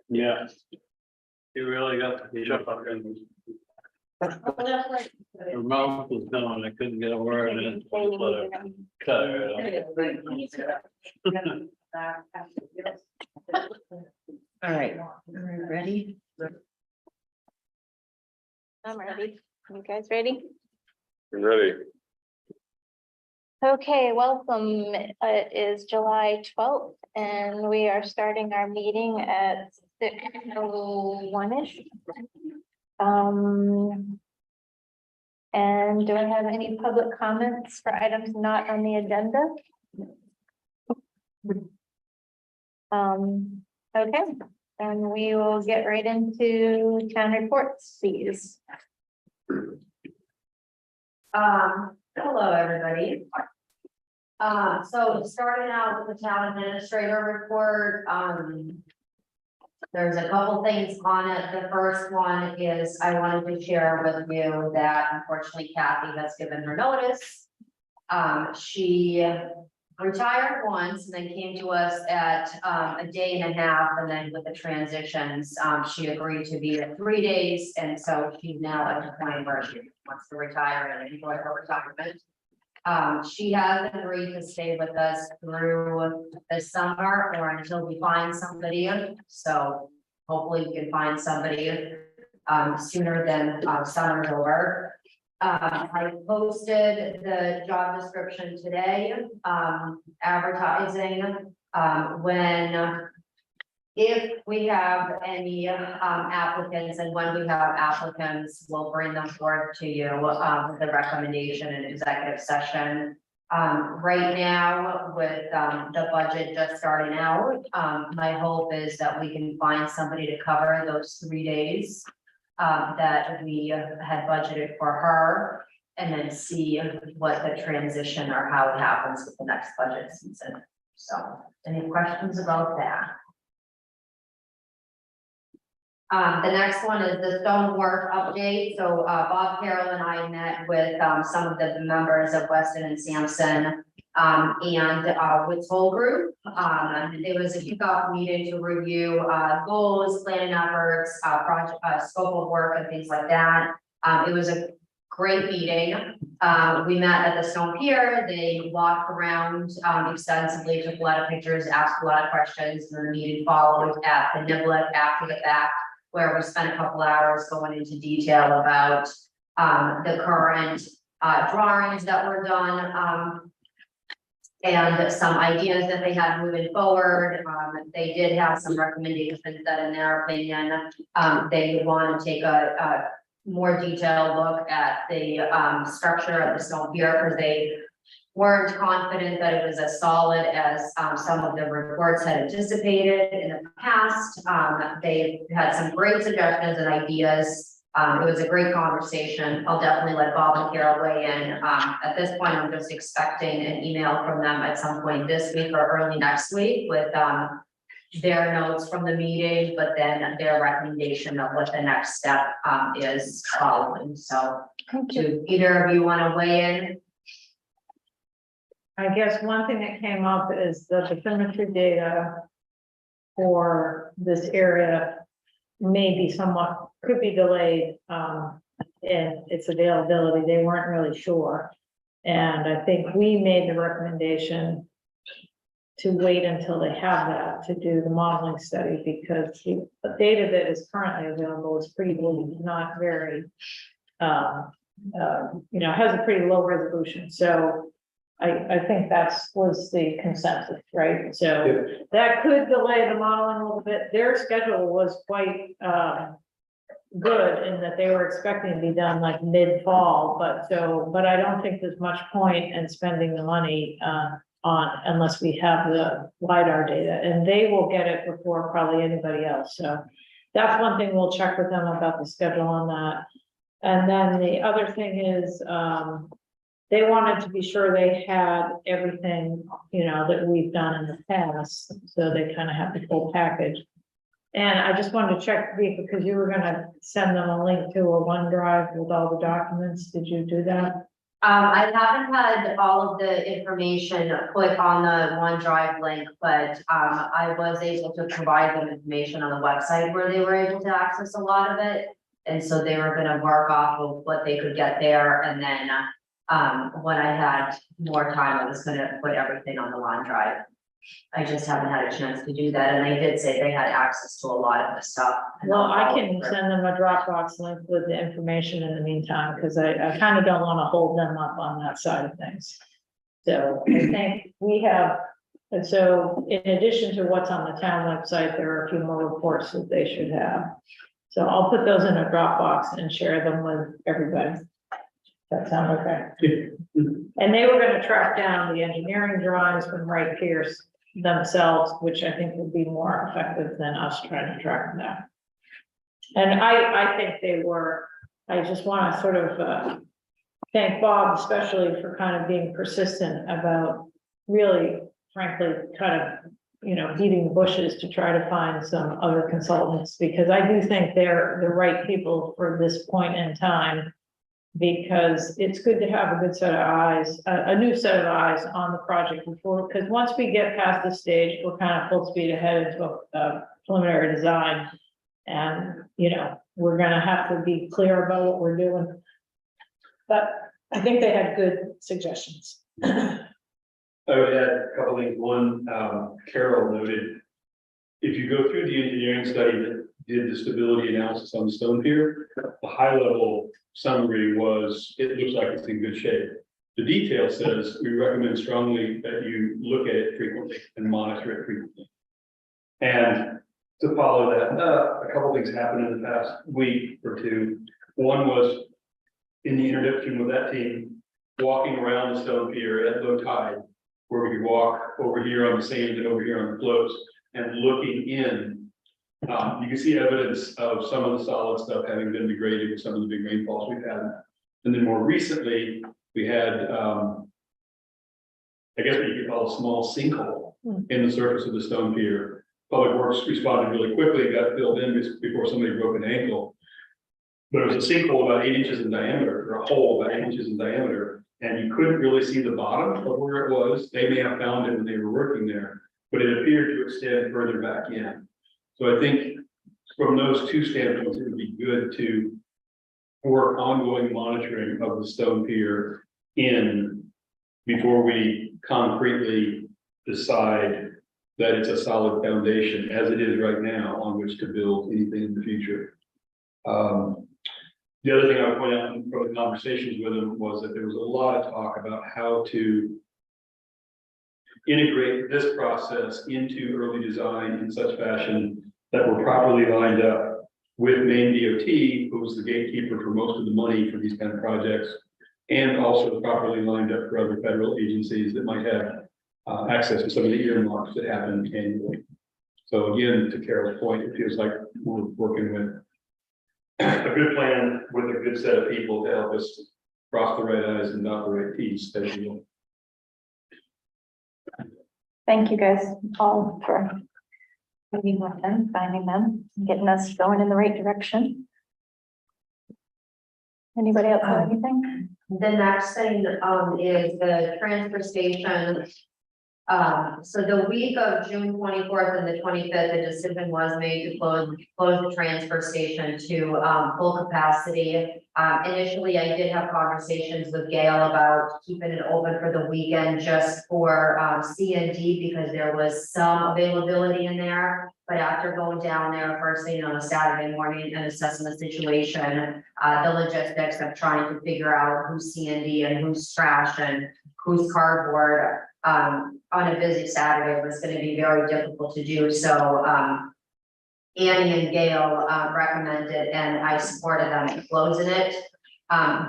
Yeah. You really got to be fucking. Her mouth was going, I couldn't get a word in. Cut her All right, are we ready? I'm ready. You guys ready? Ready. Okay, welcome. It is July 12th and we are starting our meeting at 6:01-ish. And do I have any public comments for items not on the agenda? Okay, and we will get right into town reports, please. Hello, everybody. So starting out with the town administrator report, there's a couple things on it. The first one is I wanted to share with you that unfortunately Kathy has given her notice. She retired once and then came to us at a day and a half, and then with the transitions, she agreed to be at 3 days, and so she's now at the point where she wants to retire and enjoy her retirement. She has agreed to stay with us through the summer or until we find somebody, so hopefully we can find somebody sooner than summer's over. I posted the job description today, advertising, if we have any applicants, and when we have applicants, we'll bring them forward to you with the recommendation in executive session. Right now, with the budget just starting out, my hope is that we can find somebody to cover those 3 days that we had budgeted for her, and then see what the transition or how it happens with the next budget season. So, any questions about that? The next one is the stonework update. So Bob Carroll and I met with some of the members of Weston and Sampson and with whole group. It was a kickoff meeting to review goals, planning efforts, project scope of work and things like that. It was a great meeting. We met at the Stone Pier. They walked around extensively, took a lot of pictures, asked a lot of questions, and the meeting followed at the Niblick after the fact, where we spent a couple hours going into detail about the current drawings that were done and some ideas that they had moving forward. They did have some recommendations that in their opinion, they would want to take a more detailed look at the structure of the Stone Pier, because they weren't confident that it was as solid as some of the reports had anticipated in the past. They had some great suggestions and ideas. It was a great conversation. I'll definitely let Bob and Carol weigh in. At this point, I'm just expecting an email from them at some point this week or early next week with their notes from the meeting, but then their recommendation of what the next step is following. So do either of you want to weigh in? I guess one thing that came up is the bathymetry data for this area may be somewhat, could be delayed in its availability. They weren't really sure. And I think we made the recommendation to wait until they have that to do the modeling study, because the data that is currently available is pretty low, not very, has a pretty low resolution. So I think was the consensus, right? So that could delay the modeling a little bit. Their schedule was quite good in that they were expecting to be done like mid-fall, but I don't think there's much point in spending the money unless we have the LiDAR data, and they will get it before probably anybody else. So that's one thing we'll check with them about the schedule on that. And then the other thing is, they wanted to be sure they had everything, that we've done in the past, so they kind of have the full package. And I just wanted to check, because you were gonna send them a link to a OneDrive with all the documents. Did you do that? I haven't had all of the information put on the OneDrive link, but, I was able to provide them information on the website where they were able to access a lot of it. And so they were gonna work off of what they could get there, and then, when I had more time, I was gonna put everything on the OneDrive. I just haven't had a chance to do that, and they did say they had access to a lot of the stuff. and Well, I'll I follow can through. send them a Dropbox link with the information in the meantime, because I kind of don't want to hold them up on that side of things. So I think we have, and so in addition to what's on the town website, there are a few more reports that they should have. So I'll put those in a Dropbox and share them with everybody. That sound okay? And they were gonna track down the engineering drawings from Wright Pierce themselves, which I think would be more effective than us trying to track them down. And I think they were, I just want to sort of thank Bob especially for kind of being persistent about really frankly kind of, beating the bushes to try to find some other consultants, because I do think they're the right people for this point in time. Because it's good to have a good set of eyes, a new set of eyes on the project before, because once we get past this stage, we're kind of full speed ahead into a preliminary design. And, we're gonna have to be clear about what we're doing. But I think they had good suggestions. I would add a couple things. One, Carol noted, if you go through the engineering study that did the stability analysis on the stone pier, the high level summary was, it looks like it's in good shape. The detail says, we recommend strongly that you look at it frequently and monitor it frequently. And to follow that up, a couple things happened in the past week or two. One was in the introduction with that team, walking around the stone pier at low tide, where we could walk over here on the sand and over here on the floats, and looking in. You can see evidence of some of the solid stuff having been degraded with some of the big rainfalls we've had. And then more recently, we had, I guess what you could call a small sinkhole in the surface of the stone pier. Public Works responded really quickly, got filled in before somebody broke an ankle. But it was a sinkhole about 8 inches in diameter, or a hole about 8 inches in diameter, and you couldn't really see the bottom of where it was. They may have found it when they were working there, but it appeared to extend further back in. So I think from those two standpoints, it would be good to work ongoing monitoring of the stone pier before we concretely decide that it's a solid foundation, as it is right now, on which to build anything in the future. The other thing I would point out from the conversations with them was that there was a lot of talk about how to integrate this process into early design in such fashion that we're properly lined up with Maine DOT, who's the gatekeeper for most of the money for these kind of projects, and also properly lined up for other federal agencies that might have access to some of the earmarks that happen annually. So again, to Carol's point, it feels like we're working with a good plan with a good set of people to help us cross the right I's and dot the right T's. Thank you guys all for meeting with them, finding them, getting us going in the right direction. Anybody else have anything? The next thing, is the transfer station. So the week of June 24th and the 25th, a decision was made to close the transfer station to, full capacity. Initially, I did have conversations with Gail about keeping it open for the weekend just for, C and D, because there was some availability in there. But after going down there first thing on a Saturday morning and assessing the situation, the logistics of trying to figure out who's C and D and who's trash and who's cardboard, on a busy Saturday was going to be very difficult to do. So, Annie and Gail recommended, and I supported them in closing it.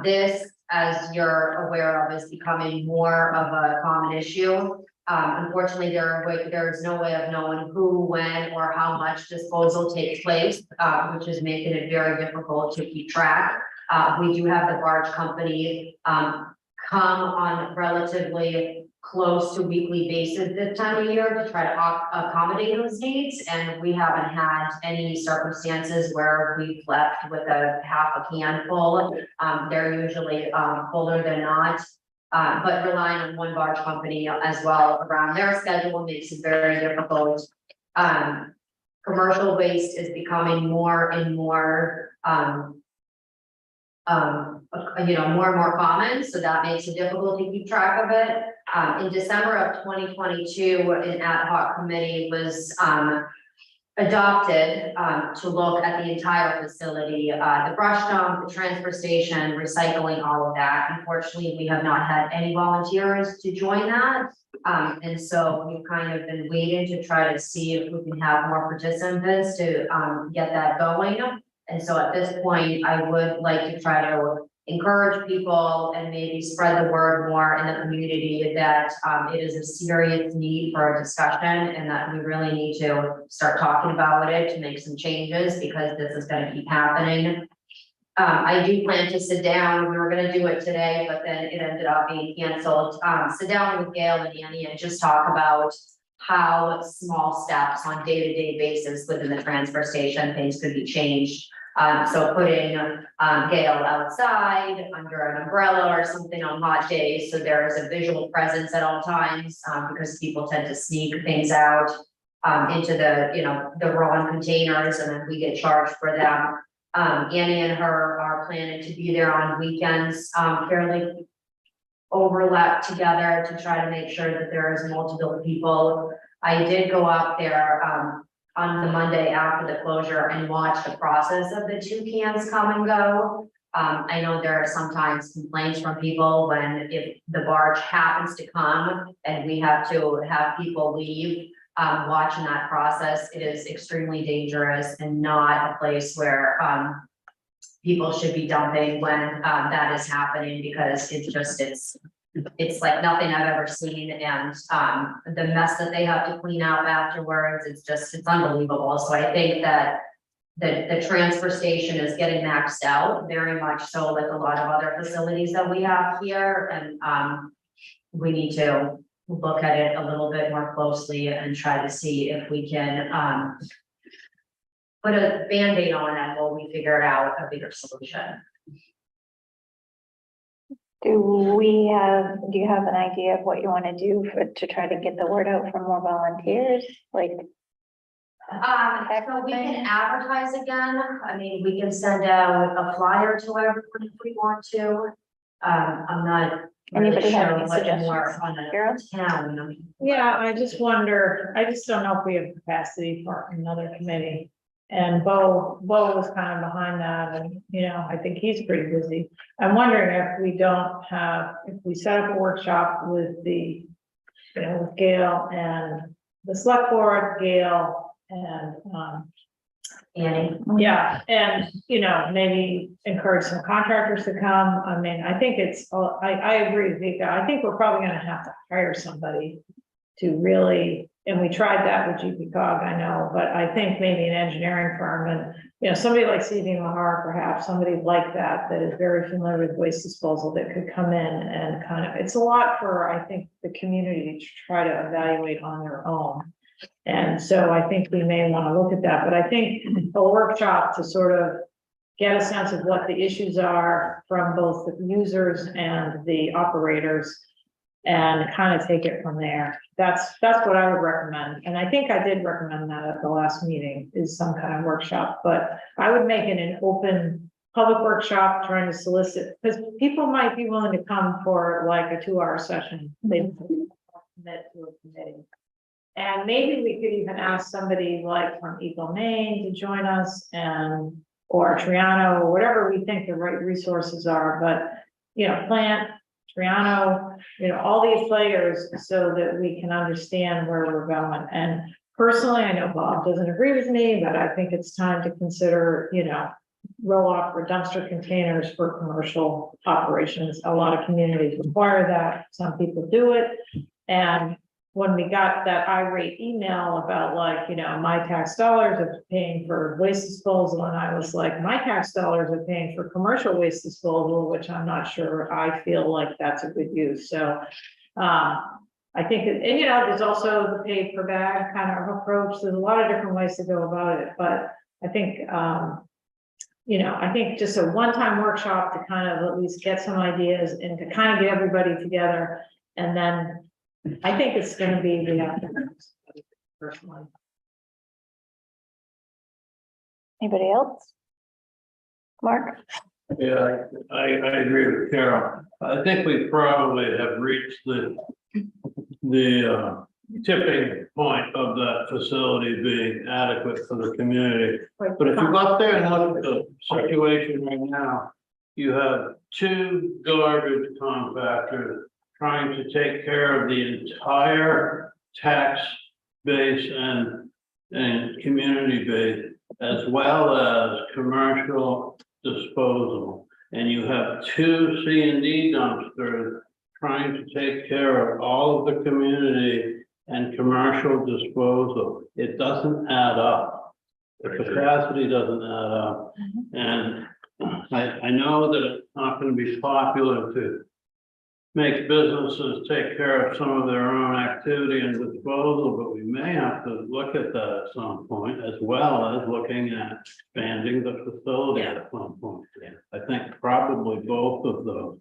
This, as you're aware of, is becoming more of a common issue. Unfortunately, there is no way of knowing who, when, or how much disposal takes place, which is making it very difficult to keep track. We do have the barge company come on relatively close to weekly basis this time of year to try to accommodate those needs. And we haven't had any circumstances where we've left with a half a can full. They're usually fuller than not. But relying on one barge company as well around their schedule makes it very difficult. Commercial waste is becoming more and more, more and more common, so that makes it difficult to keep track of it. In December of 2022, an ad hoc committee was adopted to look at the entire facility, the brush dump, the transfer station, recycling, all of that. Unfortunately, we have not had any volunteers to join that. And so we've kind of been waiting to try to see if we can have more participants to get that going. And so at this point, I would like to try to encourage people and maybe spread the word more in the community that it is a serious need for a discussion and that we really need to start talking about it to make some changes because this is going to keep happening. I do plan to sit down. We were going to do it today, but then it ended up being canceled. Sit down with Gail and Annie and just talk about how small steps on day-to-day basis within the transfer station, things could be changed. So putting Gail outside under an umbrella or something on hot days, so there is a visual presence at all times, because people tend to sneak things out into the raw containers, and then we get charged for them. Annie and her are planning to be there on weekends, fairly overlap together to try to make sure that there is multiple people. I did go up there on the Monday after the closure and watch the process of the 2 cans come and go. I know there are sometimes complaints from people when if the barge happens to come and we have to have people leave. Watching that process, it is extremely dangerous and not a place where people should be dumping when that is happening, because it's like nothing I've ever seen, and the mess that they have to clean out afterwards, it's unbelievable. So I think that the transfer station is getting maxed out, very much so, like a lot of other facilities that we have here, and we need to look at it a little bit more closely and try to see if we can put a Band-Aid on it while we figure out a bigger solution. Do you have an idea of what you want to do to try to get the word out for more volunteers? Like, So we can advertise again. I mean, we can send out a flyer to everyone if we want to. I'm not really Anybody have sure any what suggestions? more on Carol? a town. Yeah, I just wonder, I just don't know if we have capacity for another committee. And Bo was kind of behind that, and, I think he's pretty busy. I'm wondering if we set up a workshop with with Gail and the select board, Gail and, Annie. yeah, and, maybe encourage some contractors to come. I mean, I think I agree with Vika. I think we're probably gonna have to hire somebody to really, and we tried that with GP Cog, I know, but I think maybe an engineering firm and, somebody like C.V. Mahar, perhaps, somebody like that is very familiar with waste disposal that could come in and kind of, it's a lot for, I think, the community to try to evaluate on their own. And so I think we may want to look at that, but I think a workshop to sort of get a sense of what the issues are from both the users and the operators and kind of take it from there. That's what I would recommend. And I think I did recommend that at the last meeting, is some kind of workshop, but I would make it an open public workshop, trying to solicit, because people might be willing to come for like a 2-hour session. They commit to a committee. And maybe we could even ask somebody like from Eagle, Maine to join us, or Triano, or whatever we think the right resources are, but, Plant, Triano, all these players, so that we can understand where we're going. And personally, I know Bob doesn't agree with me, but I think it's time to consider, roll off for dumpster containers for commercial operations. A lot of communities require that. Some people do it. And when we got that irate email about my tax dollars are paying for waste disposal, and I was like, my tax dollars are paying for commercial waste disposal, which I'm not sure I feel like that's a good use. So I think, and you know, there's also the pay per bag kind of approach. There's a lot of different ways to go about it, but I think, you know, I think just a one-time workshop to kind of at least get some ideas and to kind of get everybody together. And then I think it's gonna be the afternoons. Personally. Anybody else? Mark? Yeah, I agree with Carol. I think we probably have reached the tipping point of that facility being adequate for the community. But if you go up there and look at the situation right now, you have 2 garbage compactors trying to take care of the entire tax base and community base, as well as commercial disposal. And you have 2 C&D dumpsters trying to take care of all of the community and commercial disposal. It doesn't add up. The capacity doesn't add up. And I know that it's not going to be popular to make businesses take care of some of their own activity and disposal, but we may have to look at that at some point, as well as looking at expanding the facility at some point. I think probably both of those.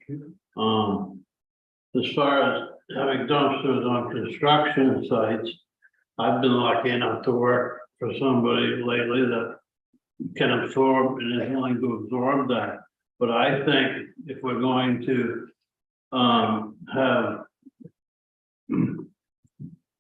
As far as having dumpsters on construction sites, I've been lucky enough to work for somebody lately that can absorb and is willing to absorb that. But I think if we're going to have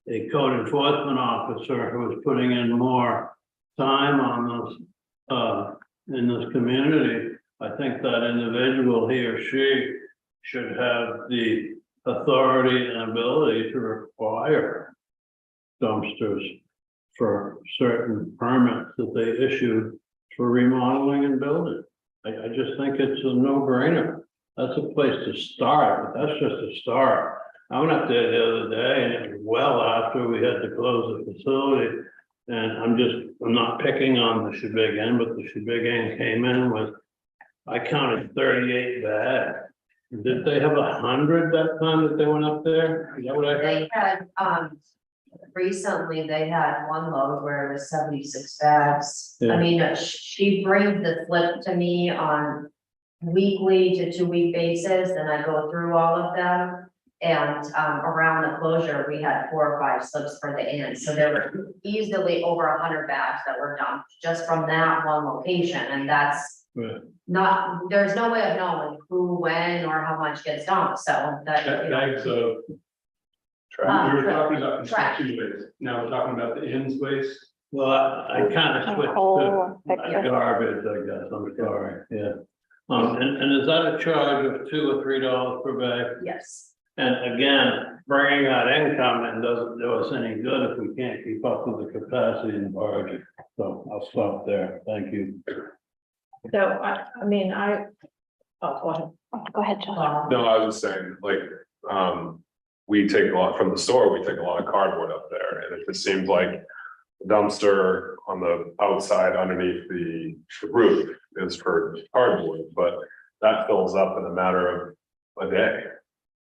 a code enforcement officer who is putting in more time on this in this community, I think that individual, he or she, should have the authority and ability to require dumpsters for certain permits that they issue for remodeling and building. I just think it's a no-brainer. That's a place to start, but that's just a start. I went up there the other day and it was well after we had to close the facility. And I'm not picking on the shebang, but the shebang came in with, I counted 38 bags. Did they have 100 that time that they went up there? Is that what I heard? They had, recently they had one load where it was 76 bags. Yeah. I mean, she brings the slip to me on weekly to 2-week basis, and I go through all of them. And around the closure, we had 4 or 5 slips for the end, so there were easily over 100 bags that were dumped just from that one location, and that's Right. not, there's no way of knowing who, when, or how much gets dumped, so that. Bags of. Uh, We were talking about trash. construction waste, now we're talking about the ends waste. Well, I kind of switched whole to picture. garbage, I guess, I'm sorry, yeah. And is that a charge of $2 or $3 per bag? Yes. And again, bringing that income in doesn't do us any good if we can't keep up with the capacity in the barge. So I'll stop there, thank you. So I mean, oh, go ahead. Go ahead, Josh. No, I was just saying, like, we take a lot from the store, we take a lot of cardboard up there, and it just seems like the dumpster on the outside underneath the roof is for cardboard, but that fills up in a matter of a day.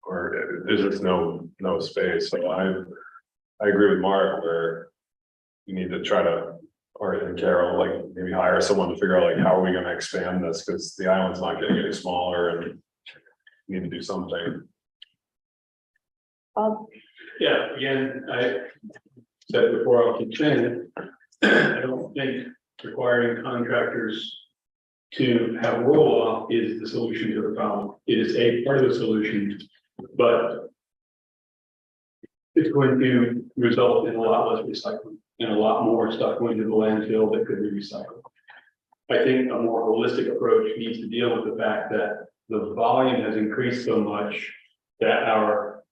Or there's just no space, so I agree with Mark where you need to try to, or and Carol, like maybe hire someone to figure out like how are we gonna expand this, because the island's not getting any smaller and we need to do something. Yeah, again, I said before, I'll keep saying it. I don't think requiring contractors to have roll off is the solution to the problem. It is a part of the solution, but it's going to result in a lot less recycling and a lot more stuff going to the landfill that could be recycled. I think a more holistic approach needs to deal with the fact that the volume has increased so much that our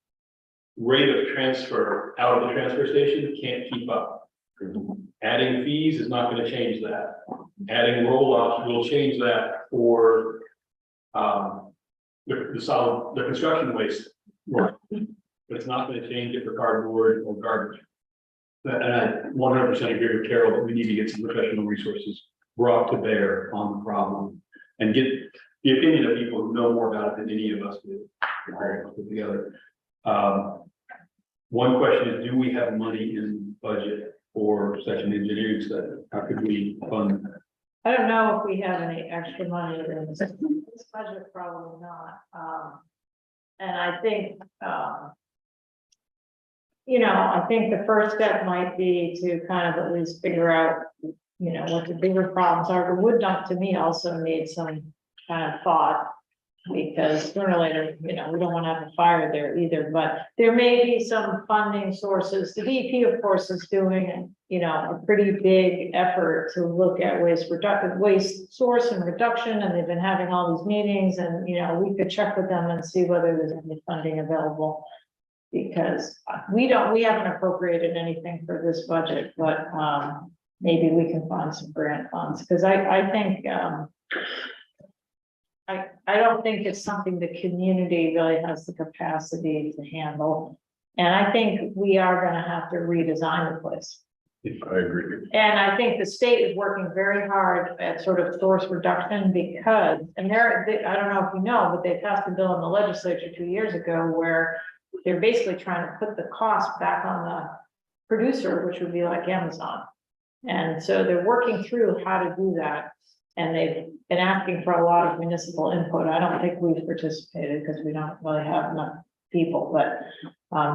rate of transfer out of the transfer station can't keep up. Adding fees is not going to change that. Adding roll-offs will change that for the construction waste work, but it's not going to change it for cardboard or garbage. And I 100% agree with Carol that we need to get some professional resources brought to bear on the problem and get the opinion of people who know more about it than any of us do. Put together. One question is, do we have money in budget for such an engineering study? How could we fund that? I don't know if we have any extra money in this budget, probably not. And I think, I think the first step might be to kind of at least figure out, what the bigger problems are. The wood dump to me also needs some kind of thought. Because sooner or later, we don't want to have a fire there either, but there may be some funding sources. The DEP, of course, is doing, a pretty big effort to look at waste source and reduction, and they've been having all these meetings, and, we could check with them and see whether there's any funding available. Because we haven't appropriated anything for this budget, but, maybe we can find some grant funds, because I think, I don't think it's something the community really has the capacity to handle. And I think we are gonna have to redesign the place. I agree. And I think the state is working very hard at sort of source reduction because, and I don't know if you know, but they passed a bill in the legislature 2 years ago where they're basically trying to put the cost back on the producer, which would be like Amazon. And so they're working through how to do that. And they've been asking for a lot of municipal input. I don't think we've participated because we don't really have enough people, but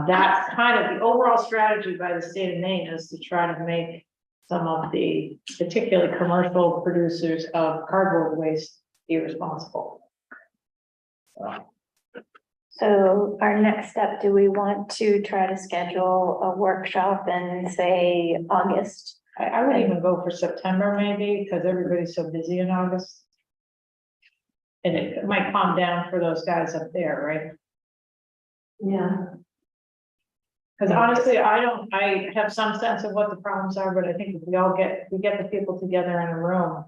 that's kind of the overall strategy by the state of Maine is to try to make some of the particularly commercial producers of cardboard waste irresponsible. So our next step, do we want to try to schedule a workshop in, say, August? I would even go for September maybe, because everybody's so busy in August. And it might calm down for those guys up there, right? Yeah. Because honestly, I have some sense of what the problems are, but I think if we get the people together in a room.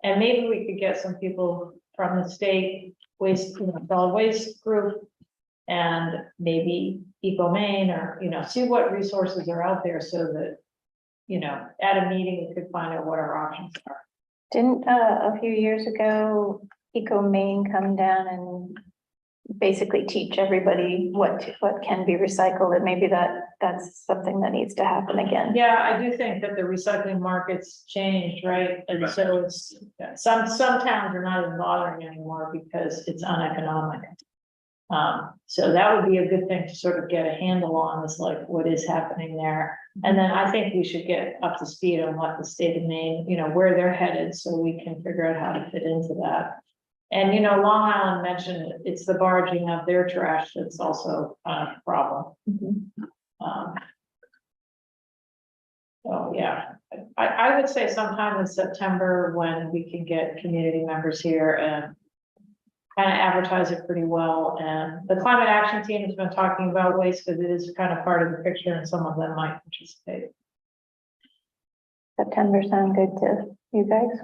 And maybe we could get some people from the state waste, solid waste group. And maybe Eco Maine or, see what resources are out there so that, at a meeting, we could find out what our options are. Didn't a few years ago, Eco Maine come down and basically teach everybody what can be recycled, and maybe that's something that needs to happen again. Yeah, I do think that the recycling market's changed, right? And so it's, some towns are not even bothering anymore because it's uneconomic. So that would be a good thing to sort of get a handle on, is like what is happening there. And then I think we should get up to speed on what the state of Maine, where they're headed, so we can figure out how to fit into that. And, Long Island mentioned it's the barging of their trash that's also a problem. So, yeah, I would say sometime in September when we can get community members here and kind of advertise it pretty well. And the climate action team has been talking about waste because it is kind of part of the picture and some of them might participate. September sound good to you guys?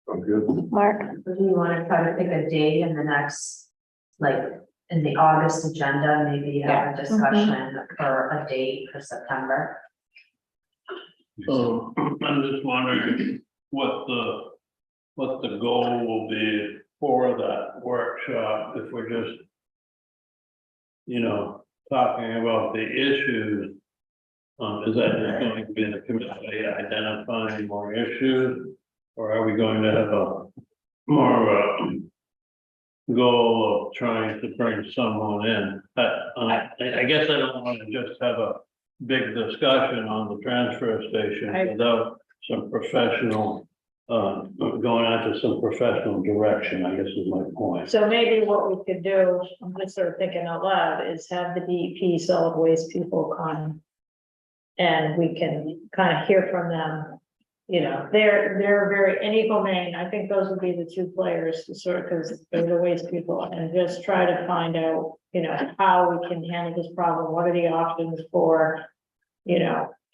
I'm good. Mark? Do you want to try to pick a date in the next, like, in the August agenda, maybe have a discussion for a date for September? So I'm just wondering what the goal will be for that workshop, if we're just, talking about the issues. Is that just going to be in the committee identifying more issues? Or are we going to have a more of a goal of trying to bring someone in? I guess I don't want to just have a big discussion on the transfer station without some professional, going out to some professional direction, I guess is my point. So maybe what we could do, I'm just sort of thinking out loud, is have the DEP solid waste people come. And we can kind of hear from them. They're very, and Eco Maine, I think those would be the two players to sort of, because they're the waste people, and just try to find out, how we can handle this problem. What are the options for,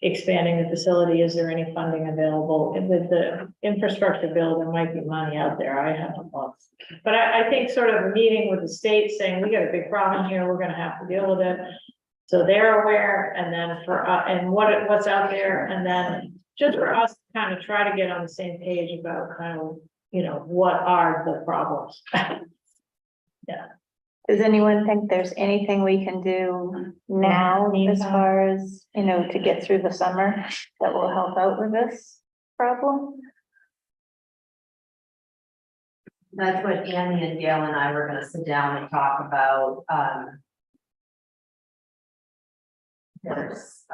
expanding the facility? Is there any funding available? And with the infrastructure bill, there might be money out there. I haven't looked. But I think sort of a meeting with the state saying, we got a big problem here, we're gonna have to deal with it. So they're aware, and then for, and what's out there, and then just for us to kind of try to get on the same page about kind of, what are the problems? Yeah. Does anyone think there's anything we can do now as far as, you know, to get through the summer that will help out with this problem? That's what Annie and Gail and I were gonna sit down and talk about, there's,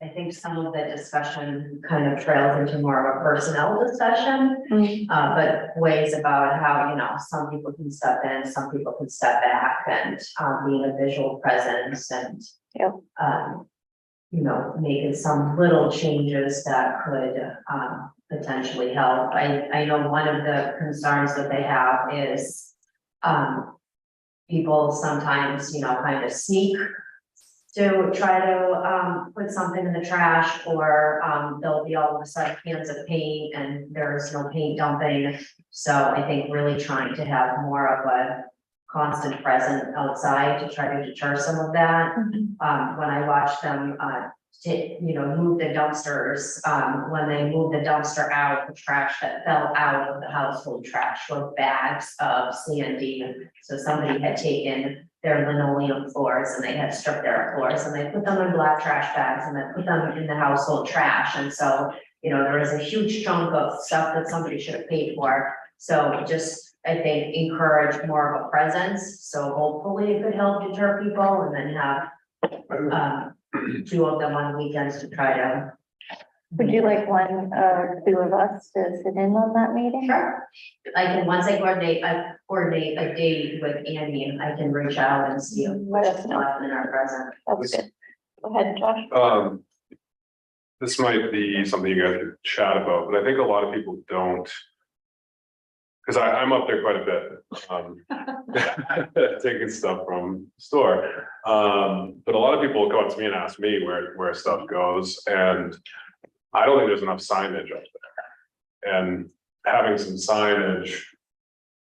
I think some of the discussion kind of trails into more of a personnel discussion. But ways about how, you know, some people can step in, some people can step back, and being a visual presence and. Yep. You know, making some little changes that could potentially help. I know one of the concerns that they have is people sometimes, you know, kind of sneak to try to put something in the trash, or there'll be all of a sudden cans of paint and there's no paint dumping. So I think really trying to have more of a constant presence outside to try to deter some of that. When I watched them you know, move the dumpsters, when they moved the dumpster out, the trash that fell out of the household trash were bags of sandy. So somebody had taken their linoleum floors and they had stripped their floors and they put them in black trash bags and then put them in the household trash. And so, you know, there was a huge chunk of stuff that somebody should have paid for. So just, I think, encourage more of a presence. So hopefully it could help deter people, and then have two of them on weekends to try to. Would you like one or two of us to sit in on that meeting? Sure. I can, once I coordinate a date with Andy, and I can reach out and see Let us what's know. left in our present. That's good. Go ahead, Josh. This might be something you guys could chat about, but I think a lot of people don't. Because I'm up there quite a bit, taking stuff from the store. But a lot of people come up to me and ask me where stuff goes, and I don't think there's enough signage up there. And having some signage,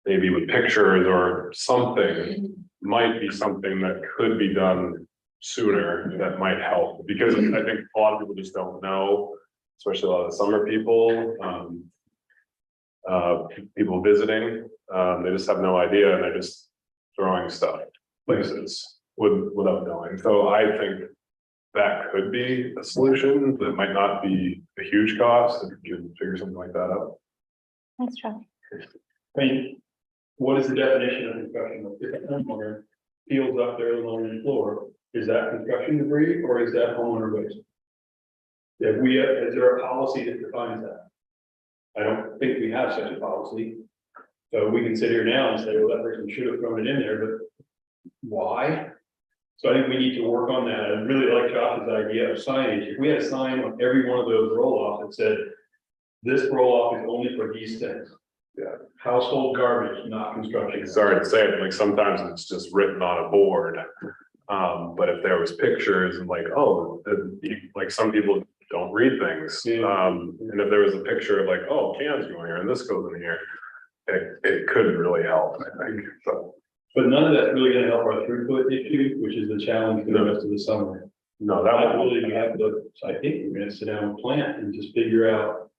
maybe with pictures or something, might be something that could be done sooner that might help. Because I think a lot of people just don't know, especially a lot of the summer people. People visiting, they just have no idea, and they're just throwing stuff places without knowing. So I think that could be a solution that might not be a huge cost if you can figure something like that out. Thanks, Josh. I mean, what is the definition of construction? If a homeowner peels up their linoleum floor, is that construction debris or is that homeowner waste? Is there a policy that defines that? I don't think we have such a policy. So we can sit here now and say, well, that person should have thrown it in there, but why? So I think we need to work on that. I really like Josh's idea of signage. If we had a sign on every one of those roll-offs that said, this roll-off is only for these things. Yeah. Household garbage, not construction. Sorry to say it, like sometimes it's just written on a board. But if there was pictures and like, oh, like some people don't read things. And if there was a picture of like, oh, cans go here and this goes in here, it could really help, I think. So, But none of that's really gonna help our throughput issue, which is the challenge for the rest of the summer. no, that I would really have to, I think we're gonna sit down and plan and just figure out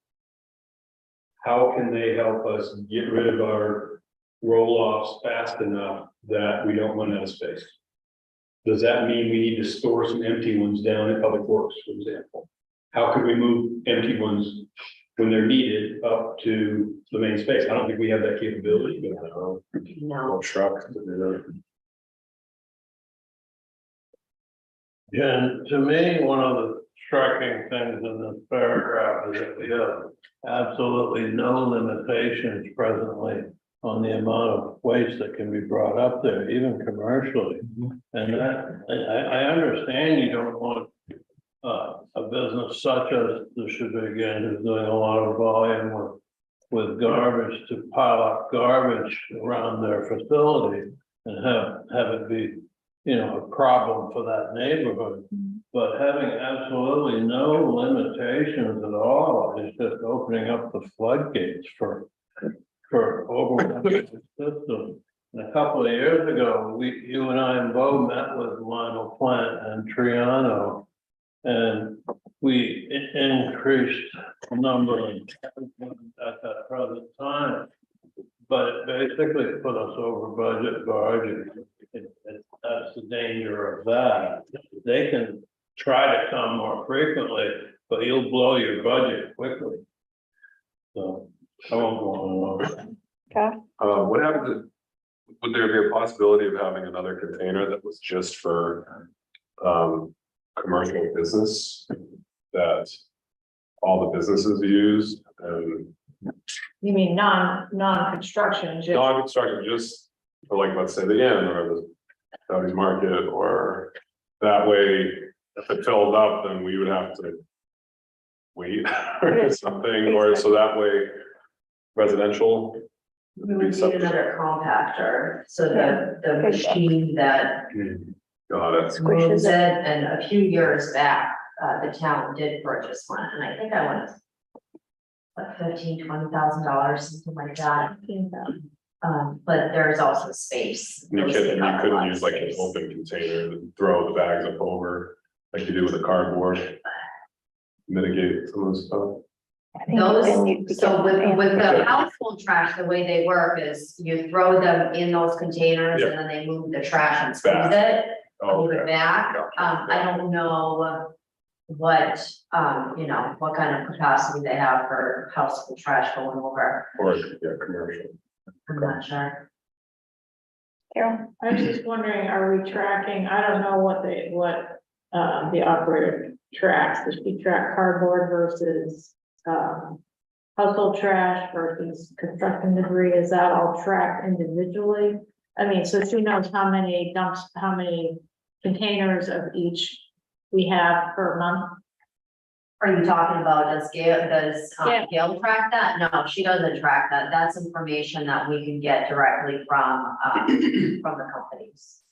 how can they help us get rid of our roll-offs fast enough that we don't run out of space? Does that mean we need to store some empty ones down at Public Works, for example? How could we move empty ones when they're needed up to the main space? I don't think we have that capability, but No, truck. Yeah, and to me, one of the striking things in this paragraph is that we have absolutely no limitations presently on the amount of waste that can be brought up there, even commercially. And that, I understand you don't want a business such as the Sheboygan who's doing a lot of volume with garbage to pile up garbage around their facility and have it be, you know, a problem for that neighborhood. But having absolutely no limitations at all is just opening up the floodgates for overwhelming system. And a couple of years ago, you and I and Bo met with Lionel Plant and Triano. And we increased the number of at that present time but it basically put us over budget barge. That's the danger of that. They can try to come more frequently, but you'll blow your budget quickly. So I won't go on. Okay. What happened would there be a possibility of having another container that was just for, commercial business? That all the businesses use and You mean non-construction, just, non-construction, just for like, let's say the inn or the Saudis Market, or that way, if it filled up, then we would have to wait or something, or so that way residential. We would need another compactor, so the machine that Got it. Squishes moves it. it, and a few years back, the town did purchase one, and I think I went. Like $15,000-$20,000, something like that, but there's also space. You Those couldn't, take you up a couldn't lot of use like an space. open container and throw the bags up over, like you do with a cardboard. Mitigate some of the stuff. I think then you'd be Those, so getting- with the household trash, the way they work is you throw them in those containers Yeah. and then they move the trash and Back. squeeze it, Oh, move it okay. back. Gotcha. I don't know what, what kind of capacity they have for household trash going over. Or, yeah, commercial. I'm not sure. Carol, I was just wondering, are we tracking, I don't know what the operator tracks, does she track cardboard versus, household trash versus construction debris, is that all tracked individually? I mean, so she knows how many dumps, how many containers of each we have per month? Are you talking about, does Yeah. Gail track that? No, she doesn't track that. That's information that we can get directly from the companies.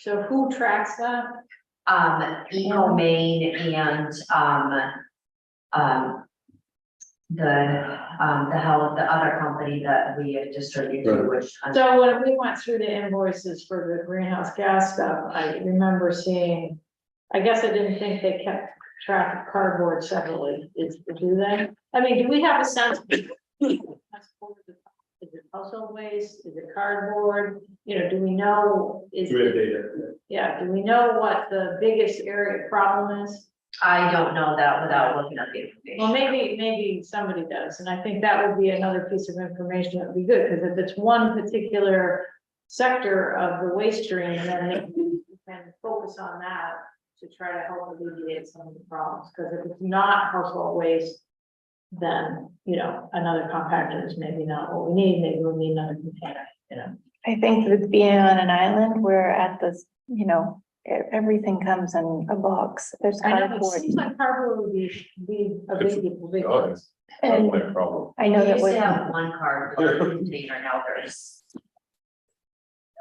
So who tracks that? Eco Maine and, the other company that we distribute to, which. So when we went through the invoices for the greenhouse gas stuff, I remember seeing, I guess I didn't think they kept track of cardboard separately, do they? I mean, do we have a sense? Is it household waste, is it cardboard, do we know, Do we have data? do we know what the biggest area problem is? I don't know that without looking at the Well, information. maybe somebody does, and I think that would be another piece of information that would be good, because if it's one particular sector of the waste stream, then you can focus on that to try to help alleviate some of the problems, because if it's not household waste, then, another compactor is maybe not what we need, maybe we need another container, I think with being on an island, we're at this, everything comes in a box. There's I know, it cardboard. seems like cardboard would be a big Oh, one. it's And definitely a problem. I know We that used with, to have one cardboard container, now there's.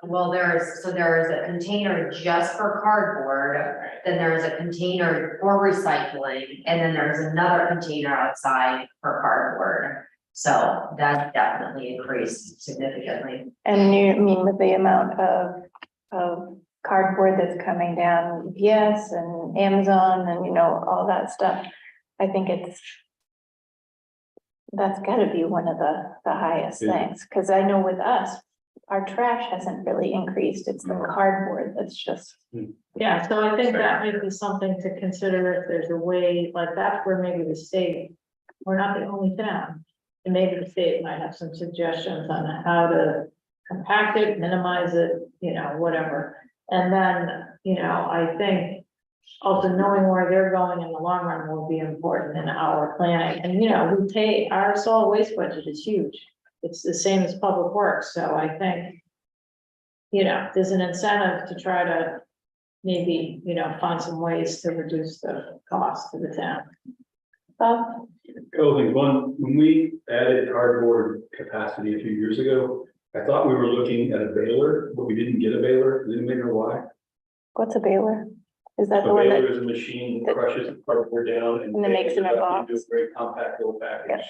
Well, there's a container just for cardboard, then there's a container for recycling, and then there's another container outside for cardboard. So that definitely increased significantly. and you mean with the amount of cardboard that's coming down, UPS and Amazon and, all that stuff. I think that's gotta be one of the highest Yeah. things, because I know with us, our trash hasn't really increased. It's the cardboard that's just, Yeah, so I think that might be something to consider if there's a way, like that's where maybe the state, we're not the only town. And maybe the state might have some suggestions on how to compact it, minimize it, whatever. And then, I think also knowing where they're going in the long run will be important in our planning. And, we pay, our solid waste budget is huge. It's the same as public works, so I think, there's an incentive to try to maybe, find some ways to reduce the cost to the town. Bob, Couple things. One, when we added cardboard capacity a few years ago, I thought we were looking at a baler, but we didn't get a baler. Does anybody know why? what's a baler? Is that the A one baler that, is a machine that crushes the cardboard down and. And then makes it in a bakes up box? into a very compact little package.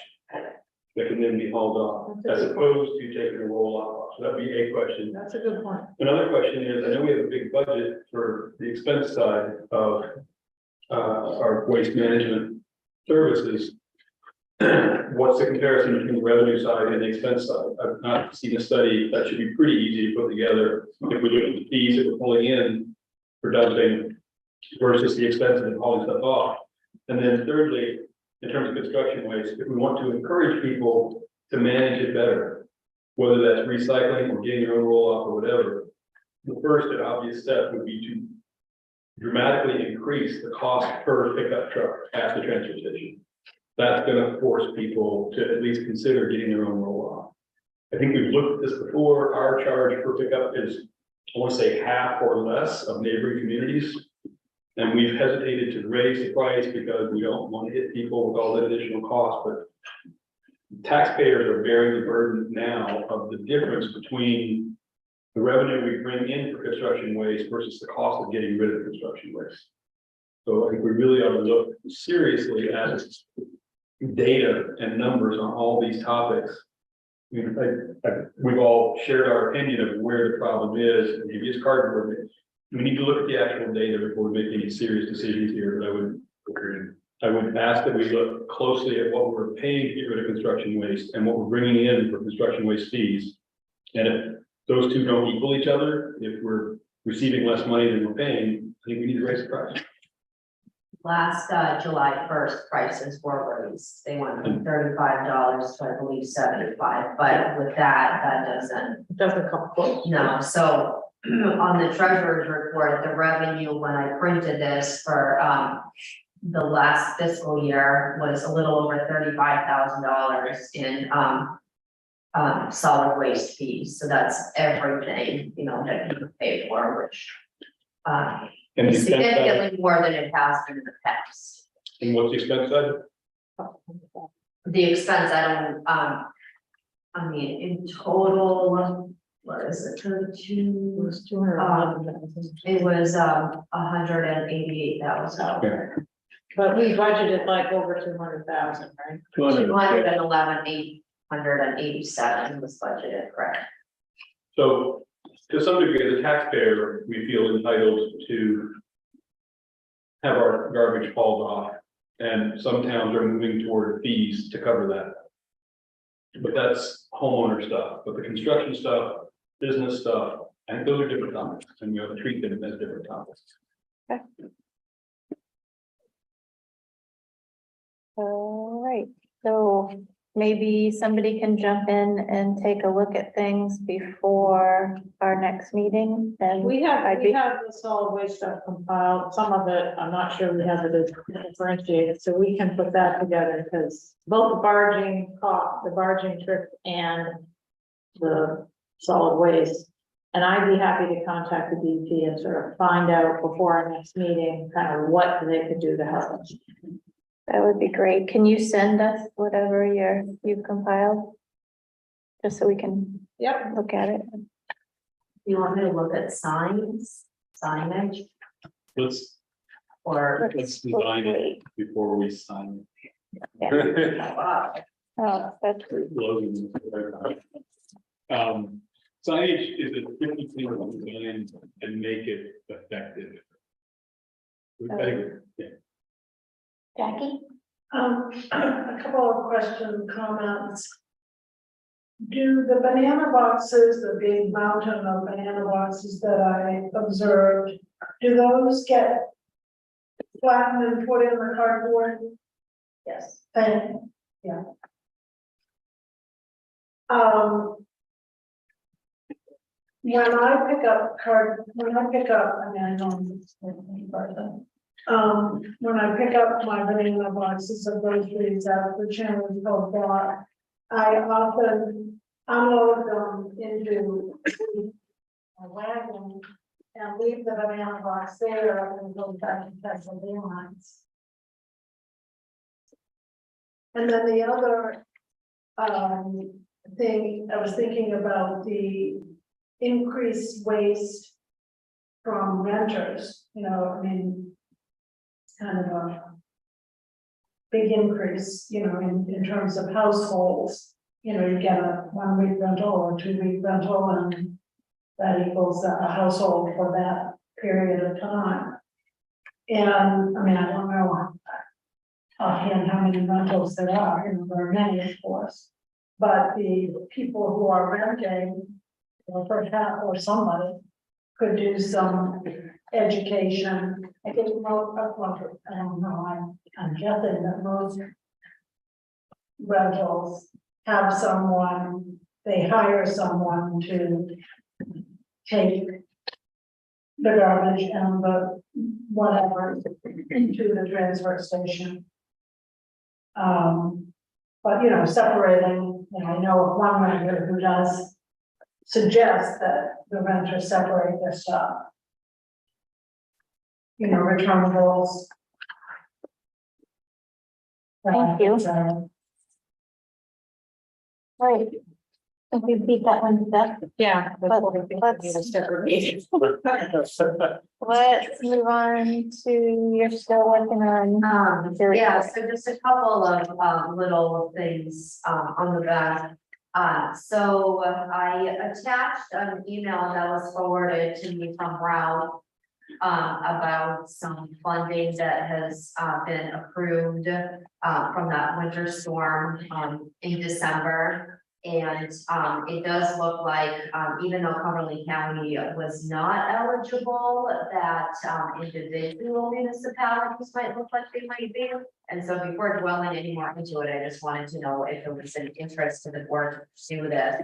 That can then be hauled off, That's as a- opposed to taking a roll off. So that'd be a question. That's a good point. Another question is, I know we have a big budget for the expense side of our waste management services. what's the comparison between the revenue side and the expense side? I've not seen a study that should be pretty easy to put together. If we look at the fees that we're pulling in for dumping versus the expenses of hauling stuff off. And then thirdly, in terms of construction waste, if we want to encourage people to manage it better, whether that's recycling or getting your own roll off or whatever, the first and obvious step would be to dramatically increase the cost per pickup truck at the transfer station. That's gonna force people to at least consider getting their own roll off. I think we've looked at this before. Our charge per pickup is, I want to say, half or less of neighboring communities. And we've hesitated to raise the price because we don't want to hit people with all the additional costs, but taxpayers are bearing the burden now of the difference between the revenue we bring in for construction waste versus the cost of getting rid of construction waste. So I think we really ought to look seriously at data and numbers on all these topics. We've all shared our opinion of where the problem is, and maybe it's cardboard. We need to look at the actual data before we make any serious decisions here, but I would ask that we look closely at what we're paying to get rid of construction waste and what we're bringing in for construction waste fees. And if those two don't equal each other, if we're receiving less money than we're paying, I think we need to raise the price. Last July 1st, prices were raised. They went from $35 to, I believe, 75, but with that Doesn't come close. no, so on the treasurer's report, the revenue, when I printed this for the last fiscal year, was a little over $35,000 in solid waste fees. So that's everything, you know, that people pay for, which And the is expense side, significantly more than it has been in the past. and what's the expense side? The expense, I don't, I mean, in total, what is it, 32? It was 211,000. It was 188,000. Okay. But we budgeted like over 200,000, right? 211,887 was budgeted, correct? So to some degree, as a taxpayer, we feel entitled to have our garbage hauled off. And some towns are moving toward fees to cover that. But that's homeowner stuff, but the construction stuff, business stuff, I think those are different topics, and we have to treat them as different topics. All right, so maybe somebody can jump in and take a look at things before our next meeting, and We have I'd be- the solid waste stuff compiled, some of it, I'm not sure we have it differentiated, so we can put that together, because both the barging trip and the solid waste. And I'd be happy to contact the DP and sort of find out before our next meeting, kind of what they could do to help us. that would be great. Can you send us whatever you've compiled? Just so we can Yep. look at it. You want me to look at signage, Let's or? design it before we sign. Oh, that's, Signage is a tricky thing to design and make it effective. Jackie? A couple of questions, comments. Do the banana boxes, the big mountain of banana boxes that I observed, do those get flattened and put in the cardboard Yes. thing? Yeah. When I pick up, I mean, I don't. When I pick up my banana boxes of groceries out of the Chandler's Cove bar, I often unload them into a wagon and leave the banana box there and go back to Pennsylvania. And then the other thing, I was thinking about the increased waste from renters, you know, I mean, it's kind of a big increase, you know, in terms of households. You know, you get a 1 week rental or 2 week rental, and that equals a household for that period of time. And I mean, I don't know how offhand how many rentals there are, you know, there are many, of course. But the people who are renting, for half or somebody, could do some education. I think most, I don't know, I'm guessing that most rentals have someone, they hire someone to take the garbage and the whatever to the transfer station. But, you know, separating, you know, I know of one renter who does suggest that the renters separate their stuff. You know, returnables. Thank you. So, Right. I think we beat that one to death. Yeah. that's what I think we Let's- need a separate meeting. Let's move on to, you're still working on. Your Yeah, report. so just a couple of, little things, on the back. So I attached an email that was forwarded to me from Ralph. About some funding that has, been approved, from that winter storm, in December. And, it does look like, even though Cumberland County was not eligible, that, individual municipalities might look like they might be. And so before dwelling any more into it, I just wanted to know if there was an interest to the board to pursue this.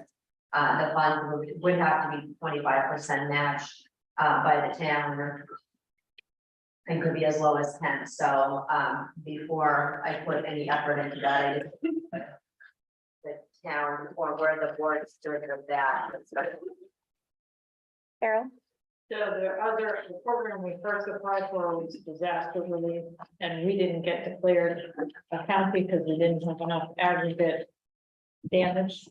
The fund would have to be 25% matched, by the town. And could be as low as 10, so, before I put any effort into that, I just. The town or where the board stood of that. Carol? So the program we first applied for was disaster relief, and we didn't get declared a county because we didn't have enough aggregate damage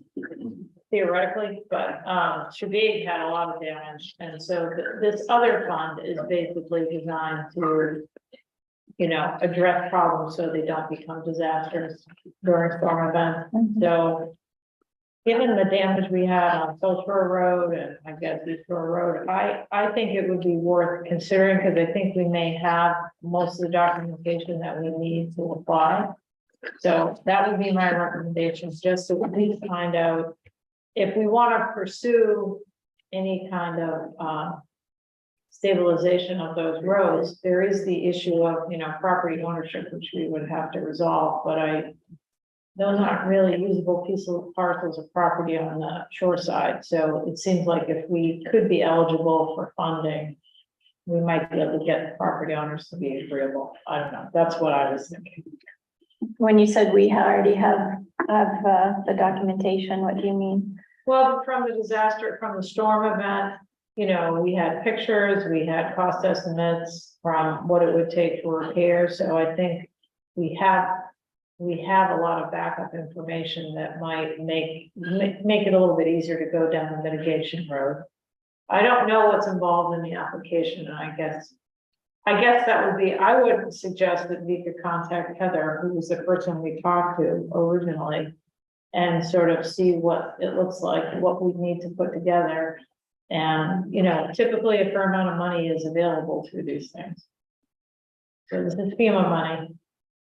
theoretically, but Shabig had a lot of damage, and so this other fund is basically designed to, you know, address problems so they don't become disasters during storm events. So given the damage we had on Sulphur Road and I guess East Shore Road, I think it would be worth considering, because I think we may have most of the documentation that we need to apply. So that would be my recommendation, just to at least find out if we want to pursue any kind of stabilization of those roads. There is the issue of, you know, property ownership, which we would have to resolve, but those aren't really usable pieces of parcels of property on the shore side. So it seems like if we could be eligible for funding, we might be able to get the property owners to be agreeable. I don't know. That's what I was thinking. When you said we already have the documentation, what do you mean? Well, from the disaster, from the storm event, you know, we had pictures, we had cost estimates from what it would take to repair. So I think we have a lot of backup information that might make it a little bit easier to go down the mitigation road. I don't know what's involved in the application, and I guess that would be, I would suggest that we could contact Heather, who was the person we talked to originally, and sort of see what it looks like, what we need to put together. And, you know, typically a fair amount of money is available to these things. So this is FEMA money.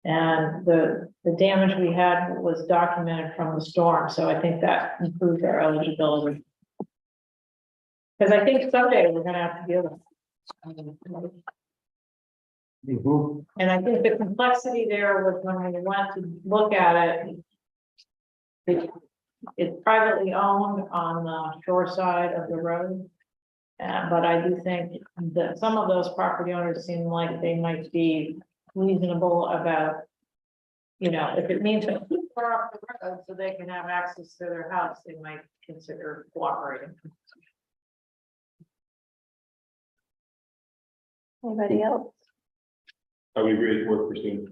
And the damage we had was documented from the storm, so I think that improved our eligibility. Because I think someday we're gonna have to deal with it. And I think the complexity there was when we went to look at it. It's privately owned on the shore side of the road. But I do think that some of those property owners seem like they might be reasonable about, you know, if it means that far off the road so they can have access to their house, they might consider cooperating. Anybody else? I would agree with what Christine.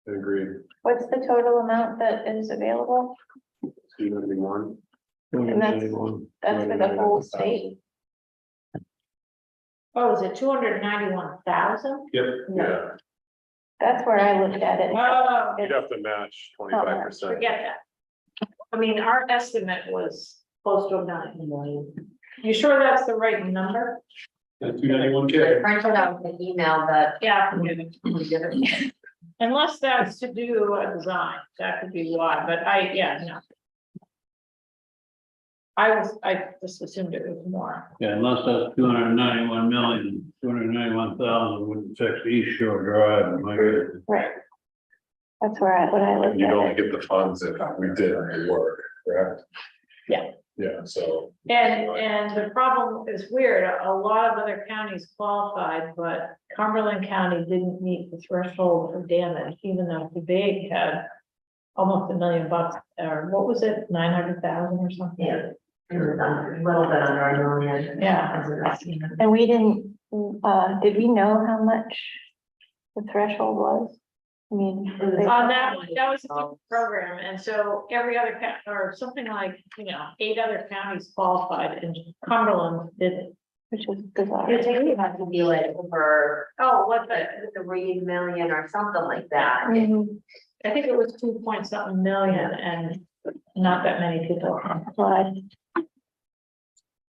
I agree. What's the total amount that is available? 291. And that's for the whole state. Oh, is it 291,000? Yep, yeah, That's where I looked at it. Oh, you'd have to match 25%. forget that. I mean, our estimate was close to 9 million. You sure that's the right number? 291K. I printed out the email that Yeah. Forget it. Unless that's to do a design, that could be why, but no. I just assumed it was more. Yeah, unless that's 291,291,000 wouldn't fix East Shore Drive, my goodness. Right. That's what I looked You'd at. only get the funds if we did the work, correct? Yeah. Yeah, so. And the problem is weird, a lot of other counties qualified, but Cumberland County didn't meet the threshold for damage, even though the big had almost $1 million, or what was it, 900,000 or something? Yeah. A little bit under a million. Yeah. And we didn't, did we know how much the threshold was? I mean. That was a different program, and so every other or something like, 8 other counties qualified, and Cumberland didn't. Which is bizarre. It really had to be like over Oh, what the, 3 million or something like that. Mhm. I think it was 2 point something million, and not that many people. Applied.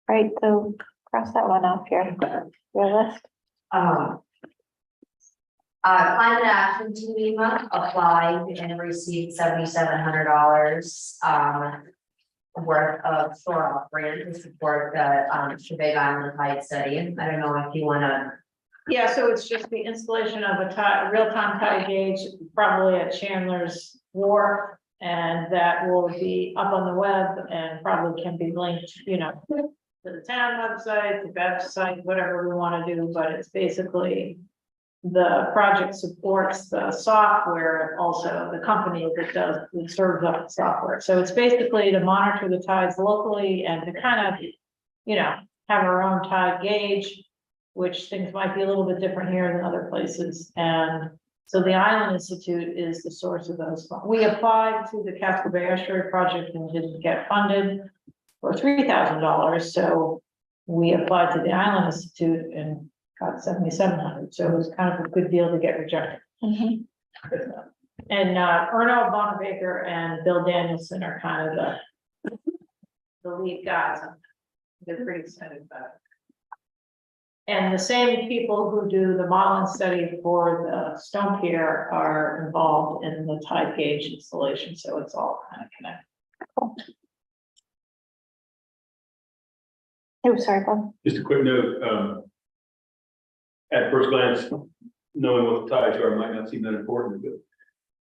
Right, so cross that one off your list. Climate Action Team applied and received $7,700 worth of shore off grant to support the Big Island Tide Study. I don't know if you wanna. Yeah, so it's just the installation of a real-time tide gauge, probably at Chandler's Wharf. And that will be up on the web and probably can be linked, to the town website, the website, whatever we want to do, but it's basically. The project supports the software, also the company that serves up the software. So it's basically to monitor the tides locally and to kind of, have our own tide gauge, which things might be a little bit different here than other places. And so the Island Institute is the source of those funds. We applied to the Casco Bay Estuary project and didn't get funded for $3,000. So we applied to the Island Institute and got 7,700. So it was kind of a good deal to get rejected. Mhm. And Erno Bonnebaker and Bill Danielson are kind of the lead guys. They're pretty excited about it. And the same people who do the modeling study for the stone pier are involved in the tide gauge installation, so it's all kind of connected. Oh, sorry, Bob. Just a quick note, at first glance, knowing what the tides are might not seem that important, but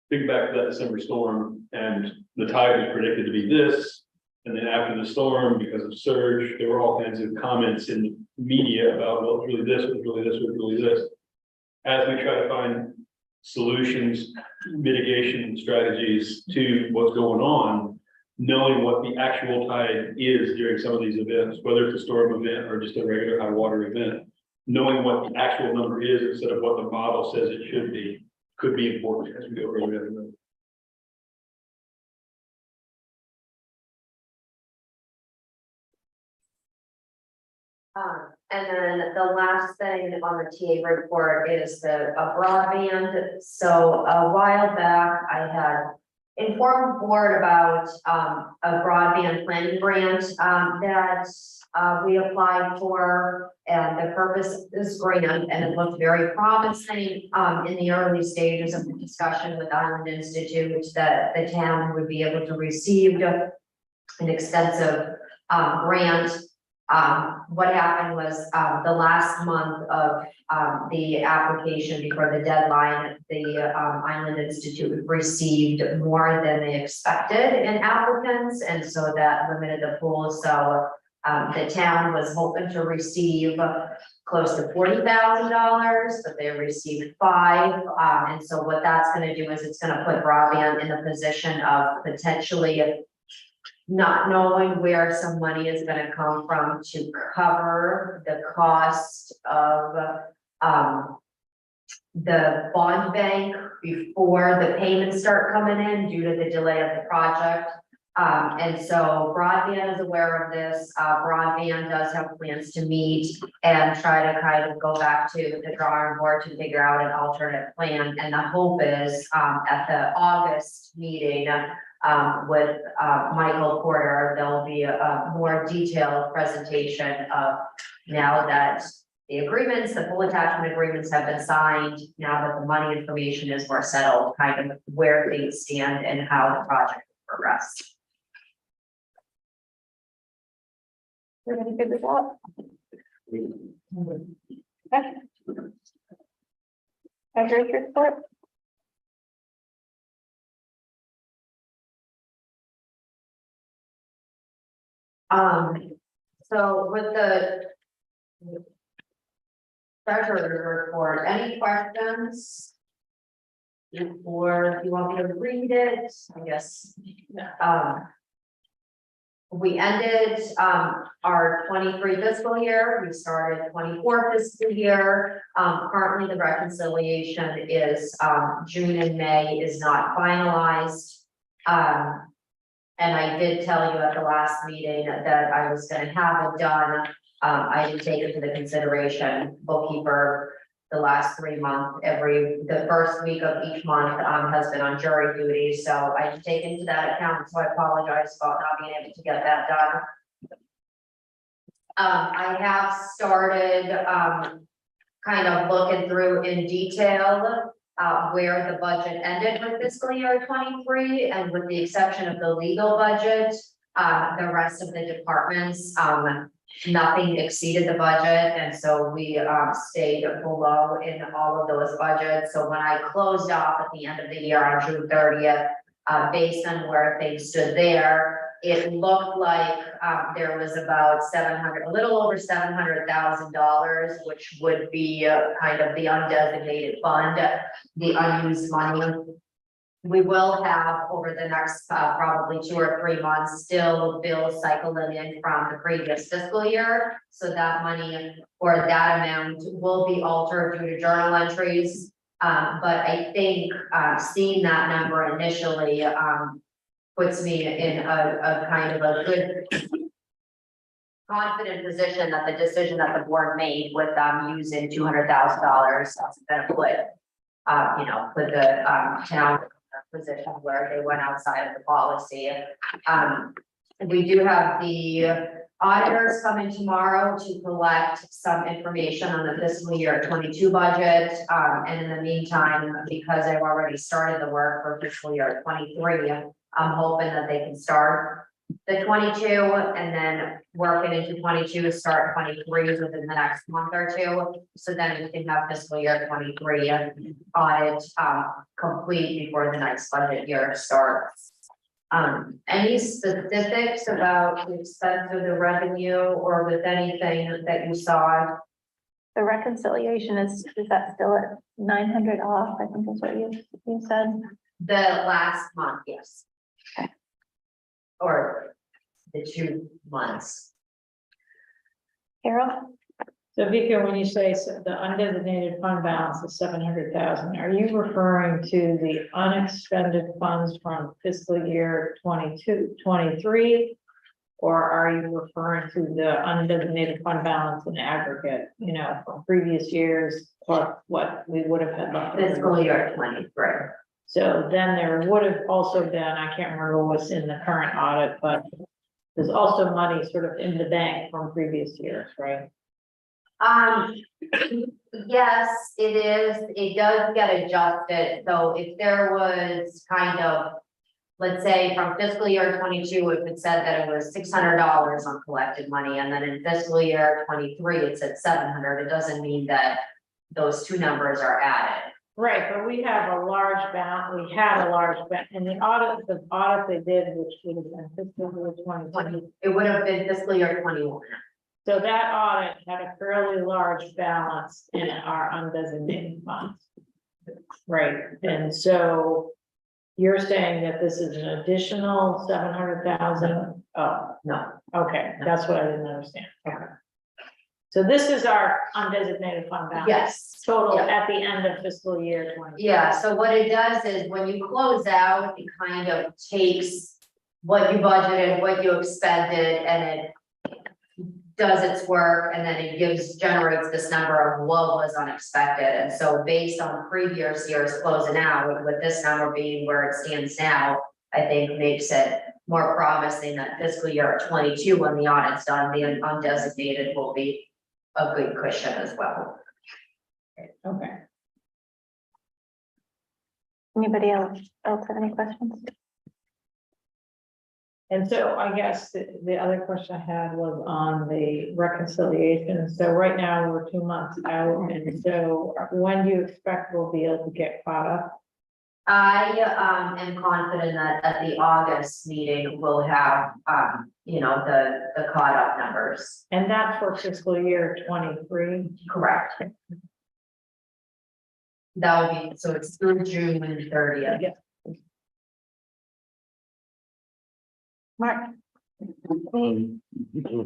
think back to that December storm and the tide was predicted to be this. And then after the storm, because of surge, there were all kinds of comments in the media about, well, it's really this, it was really this, it was really this. As we try to find solutions, mitigation strategies to what's going on, knowing what the actual tide is during some of these events, whether it's a storm event or just a regular high water event, knowing what the actual number is instead of what the model says it should be, could be important as we go further. And then the last thing on the TA report is the broadband. So a while back, I had informed the board about a broadband planning grant that we applied for. And the purpose of this grant, and it looked very promising in the early stages of the discussion with Island Institute, that the town would be able to receive an extensive grant. What happened was the last month of the application before the deadline, the Island Institute received more than they expected in applicants, and so that limited the pool. So the town was hoping to receive close to $40,000, but they received $5,000. And so what that's going to do is it's going to put broadband in the position of potentially not knowing where some money is going to come from to cover the cost of the bond bank before the payments start coming in due to the delay of the project. And so broadband is aware of this. Broadband does have plans to meet and try to kind of go back to the drawing board to figure out an alternate plan. And the hope is at the August meeting with Michael Porter, there'll be a more detailed presentation of now that the agreements, the full attachment agreements have been signed. Now that the money information is more settled, kind of where things stand and how the project will progress. Everybody good with that? Okay. Treasurer's report? So with the treasurer's report, any questions? Or if you want me to read it, I guess. We ended, our 23 fiscal year, we started 24 fiscal year. Currently the reconciliation is, June and May is not finalized. And I did tell you at the last meeting that I was gonna have it done. I did take it into consideration, bookkeeper, the last 3 months, the first week of each month, has been on jury duty, so I did take into that account, so I apologize about not being able to get that done. I have started, kind of looking through in detail, where the budget ended for fiscal year 23, and with the exception of the legal budget, the rest of the departments, nothing exceeded the budget, and so we stayed below in all of those budgets. So when I closed off at the end of the year on June 30th, based on where things stood there, it looked like there was about a little over $700,000, which would be kind of the undesignated fund, the unused money. We will have over the next probably 2 or 3 months still bills cycling in from the previous fiscal year. So that money or that amount will be altered due to journal entries. But I think seeing that number initially puts me in a kind of a good confident position that the decision that the board made with using $200,000 that's gonna put the town position where they went outside of the policy. We do have the auditors coming tomorrow to collect some information on the fiscal year 22 budget. And in the meantime, because I've already started the work for fiscal year 23, I'm hoping that they can start the 22 and then working into 22, start 23 within the next month or two. So then we can have fiscal year 23 audit complete before the next budget year starts. Any specifics about the expense of the revenue or with anything that you saw? The reconciliation is that still at 900 off? I think is what you said. The last month, yes. Okay. Or the 2 months. Carol? So Vika, when you say the undesignated fund balance is 700,000, are you referring to the unexpended funds from fiscal year 22, 23? Or are you referring to the undesignated fund balance in aggregate, from previous years, plus what we would have had left? Fiscal year 23. So then there would have also been, I can't remember what's in the current audit, but there's also money sort of in the bank from previous years, right? Yes, it is. It does get adjusted. So if there was kind of, let's say from fiscal year 22, if it said that it was $600 on collected money, and then in fiscal year 23, it said 700, it doesn't mean that those two numbers are added. Right, but we have a large balance, we had a large balance, in the audit they did, which would have been fiscal year 2020. It would have been fiscal year 21. So that audit had a fairly large balance in our undesignated funds. Right, and so you're saying that this is an additional 700,000? Oh, No, okay, that's what I didn't understand, okay. So this is our undesignated fund balance? yes. Total Yeah. at the end of fiscal year 20. Yeah, so what it does is when you close out, it kind of takes what you budgeted, what you expended, and it does its work, and then it generates this number of what was unexpected. And so based on previous years closing out, with this number being where it stands now, I think makes it more promising that fiscal year 22, when the audit's done, the undesignated will be a good cushion as well. Okay. Anybody else have any questions? And so I guess the other question I had was on the reconciliation. So right now we're 2 months out, and so when do you expect we'll be able to get caught up? I am confident that at the August meeting, we'll have, you know, the caught up numbers. And that's for fiscal year 23. Correct. That will be, so it's through June 30th. Yeah. Mark? I'm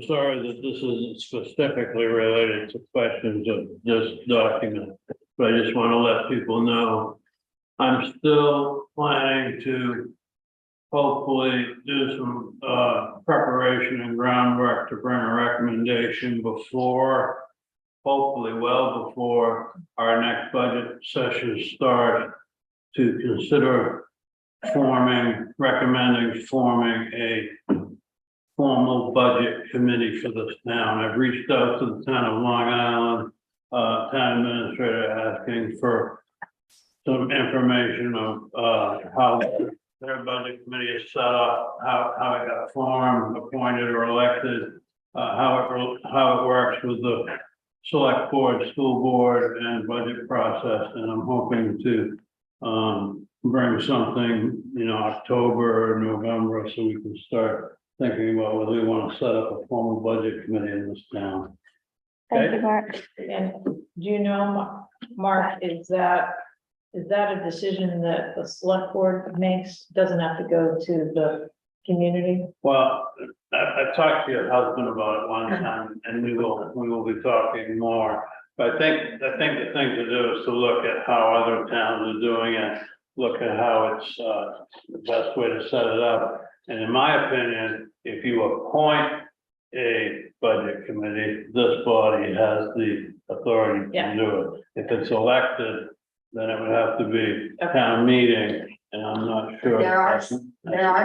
sorry that this isn't specifically related to questions of this document, but I just want to let people know. I'm still planning to hopefully do some preparation and groundwork to bring a recommendation before, hopefully well before our next budget session starts, to consider recommending forming a formal budget committee for this town. I've reached out to the town of Long Island town administrator asking for some information of how their budget committee is set up, how it got formed, appointed or elected, how it works with the select board, school board and budget process. And I'm hoping to bring something, you know, October or November, so we can start thinking about whether we want to set up a formal budget committee in this town. Thank you, Mark. And do you know, Mark, is that a decision that the select board makes, doesn't have to go to the community? Well, I've talked to your husband about it one time, and we will be talking more. But I think the thing to do is to look at how other towns are doing it, look at how it's the best way to set it up. And in my opinion, if you appoint a budget committee, this body has the authority Yeah. to do it. If it's elected, then it would have to be town meeting, and I'm not sure. There are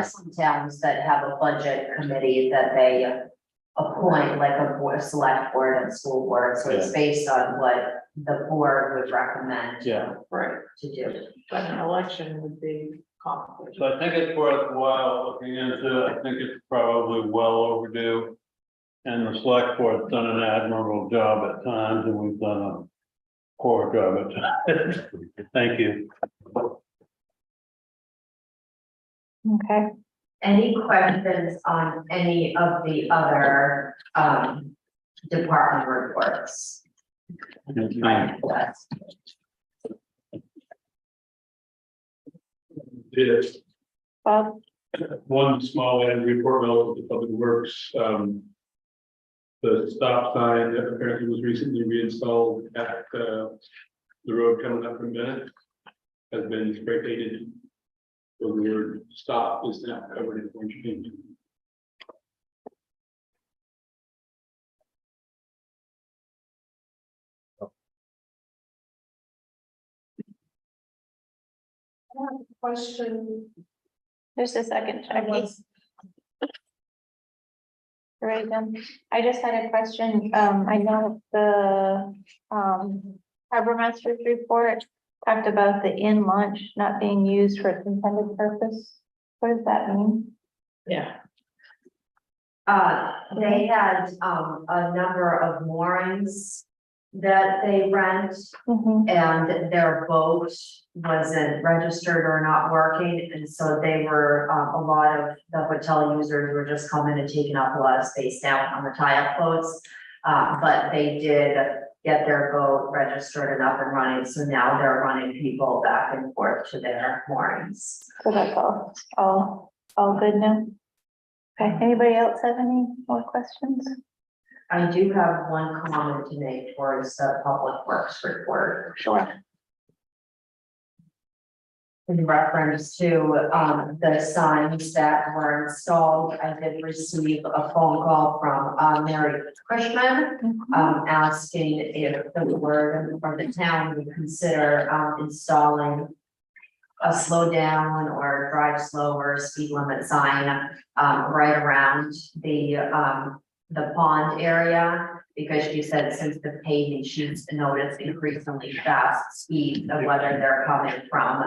some towns that have a budget committee that they appoint, like a select board and school board, so it's based on what the board would recommend. Yeah. Right. To do. But an election would be complicated. So I think it's worthwhile looking into. I think it's probably well overdue. And the select board's done an admirable job at times, and we've done a poor job at times. Thank you. Okay, Any questions on any of the other department reports? Yes, Bob? one small item report relative to public works, the stop sign that apparently was recently reinstalled at, the road coming up from Bennett has been spray painted. So the word stop is now covered in orange paint. Question. Just a second, I Jackie. was, Right then, I just had a question. I know the harbor master's report talked about the in launch not being used for its intended purpose. What does that mean? Yeah. They had a number of moorings that they rent, and their boat wasn't registered or not working, and so they were, a lot of the hotel users were just coming and taking up a lot of space down on the tie-up boats. But they did get their boat registered and up and running, so now they're running people back and forth to their moorings. So that's all good now? Okay, anybody else have any more questions? I do have one comment to make towards the public works report. Sure. In reference to the signs that were installed, I did receive a phone call from Mary Cushman asking if the board or the town would consider installing a slow down or drive slow or speed limit sign right around the pond area. Because she said since the paving, she's noticed increasingly fast speeds of whether they're coming from,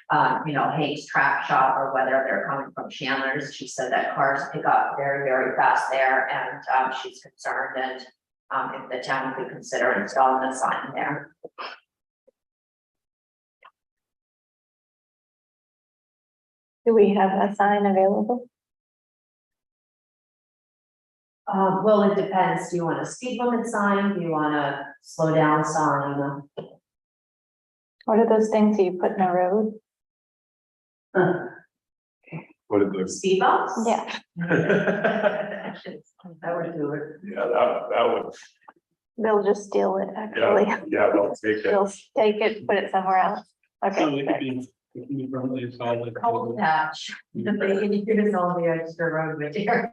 Hague's Track Shop or whether they're coming from Chandler's. She said that cars pick up very, very fast there, and, she's concerned, and, if the town could consider installing a sign there. Do we have a sign available? Well, it depends. Do you want a speed limit sign? Do you want a slow down sign? What are those things that you put in the road? What did the, Speed bumps? Yeah, I would do it. yeah, that would, they'll just steal it, actually. yeah, they'll take it. They'll take it, put it somewhere else. So Okay. it could be, it can be permanently installed. like- Cold patch. They can use all the extra road material.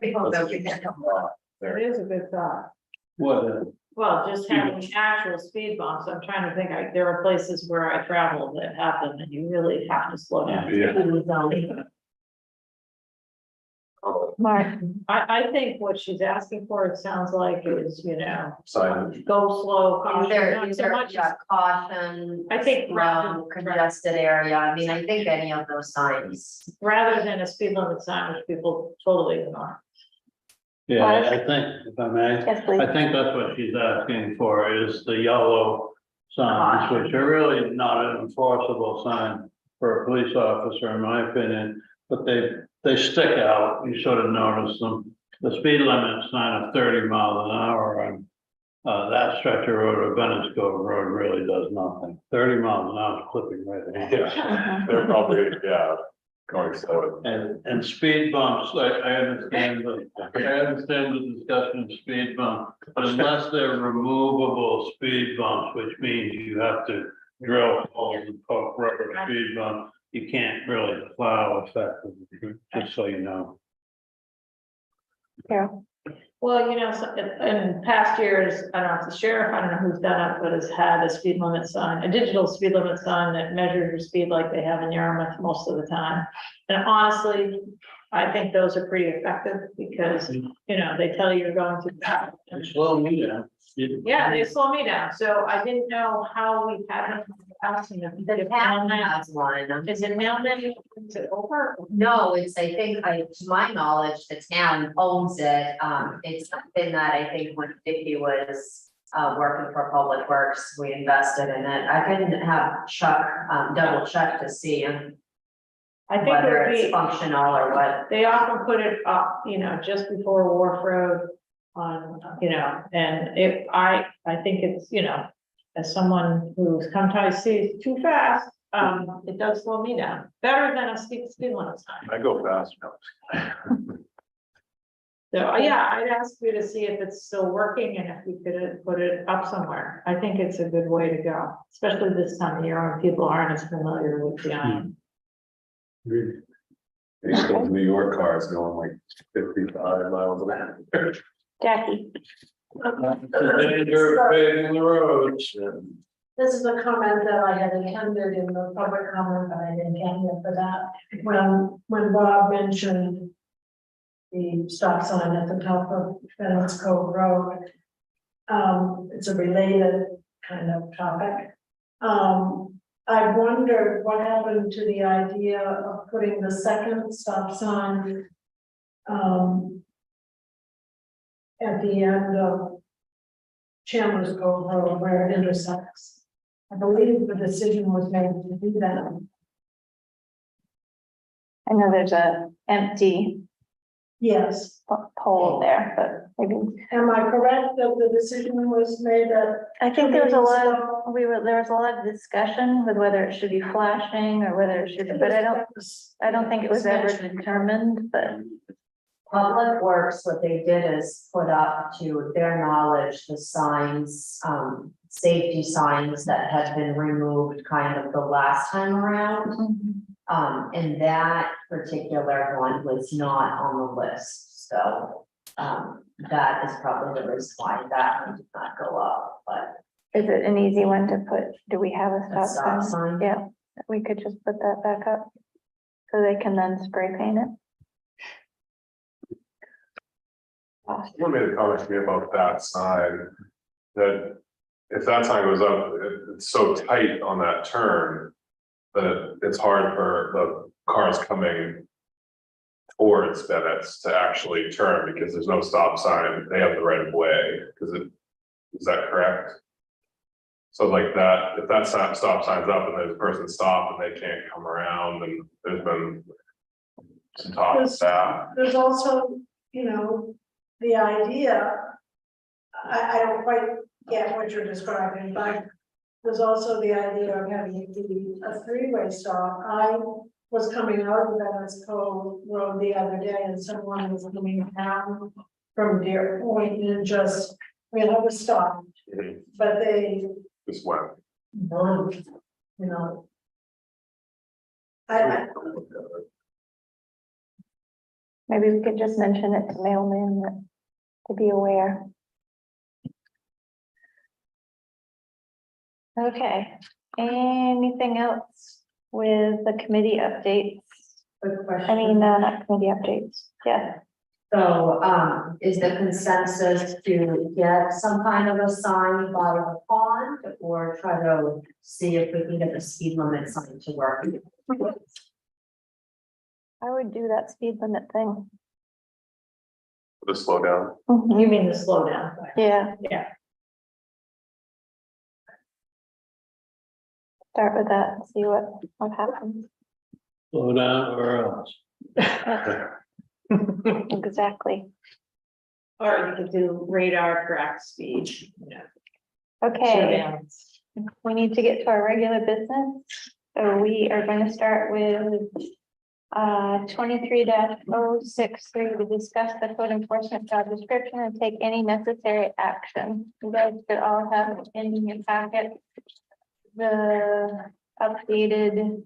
It is a good thought. What, Well, just having actual speed bumps, I'm trying to think, there are places where I travel that have them and you really have to slow down. Yeah. Mark, I think what she's asking for, it sounds like is, Signage. go slow. caution, There, not so there, much yeah, caution. I think rather- Congested area. I mean, I think any of those signs. rather than a speed limit sign, which people totally ignore. yeah, I think, if I may, yes, please. I think that's what she's asking for is the yellow signs, which are really not an enforceable sign for a police officer, in my opinion, but they stick out. You sort of notice them. The speed limit sign of 30 miles an hour on that stretch of road or Venice Cove Road really does nothing. 30 miles an hour is clipping right ahead. Yeah, they're probably, going slow. And speed bumps, I understand the discussion of speed bump, but unless they're removable speed bumps, which means you have to drill holes and poke rubber speed bump, you can't really plow effectively, just so you know. Carol, Well, in past years, I don't know if the sheriff, I don't know who's done it, but has had a speed limit sign, a digital speed limit sign that measures your speed like they have in Yarmouth most of the time. And honestly, I think those are pretty effective because, they tell you you're going to. Slow me down. Yeah, they slow me down. So I didn't know how we had it in the past. And if The town has one. Is it now then? Is it over? No, it's, I think, to my knowledge, the town owns it. It's something that I think when Vicky was working for Public Works, we invested in it. I couldn't have Chuck, double check to see I think it whether would it's be, functional or what. they often put it up, just before Wharf Road on, and I think it's, as someone who's sometimes sees too fast, it does slow me down, better than a speed limit sign. I go fast. So, yeah, I'd ask you to see if it's still working and if we could put it up somewhere. I think it's a good way to go, especially this time of year when people aren't as familiar with the island. These those New York cars going like 55 miles an hour. Jackie, Danger of paving the roads. This is a comment that I had intended in the public comment, but I didn't get here for that. When Bob mentioned the stop sign at the top of Venice Cove Road, it's a related kind of topic. I wondered what happened to the idea of putting the second stop sign at the end of Chandler's Cove Road where it intersects. I believe the decision was made to do that. I know there's a empty Yes, pole there, but maybe, am I correct that the decision was made that? I think there was a lot of, there was a lot of discussion with whether it should be flashing or whether it should, but I don't think it was ever determined, but. Public Works, what they did is put up to their knowledge, the signs, safety signs that had been removed kind of the last time around. And that particular one was not on the list, so, that is probably the reason why that one did not go up, but. Is it an easy one to put? Do we have a A stop stop sign? sign? Yeah, we could just put that back up. So they can then spray paint it. Someone made a comment to me about that sign, that if that sign goes up, it's so tight on that turn that it's hard for the cars coming towards Bennett's to actually turn because there's no stop sign. They have the right of way, because is that correct? So like that, if that stop sign's up and there's a person stopped and they can't come around, and there's been some talk of that. There's also, you know, the idea, I don't quite get what you're describing, but there's also the idea of having it be a three-way stop. I was coming out of Venice Cove Road the other day and someone was coming down from Deer Point and just, I mean, I was stopped, Mhm. but they Just went. moved, you know. I, Maybe we could just mention it to mailmen to be aware. Okay, anything else with the committee updates? Quick question. I mean, not committee updates, yeah. So, is the consensus to get some kind of a sign by the pond or try to see if we can get the speed limit sign to work? I would do that speed limit thing. The slow down. You mean the slowdown? Yeah, Yeah. start with that and see what happens. Slow down or else. Exactly. Or you could do radar track speed, you know. Okay, Showdowns. we need to get to our regular business. So we are going to start with 23-063 to discuss the code enforcement job description and take any necessary action. You guys should all have in your packet the updated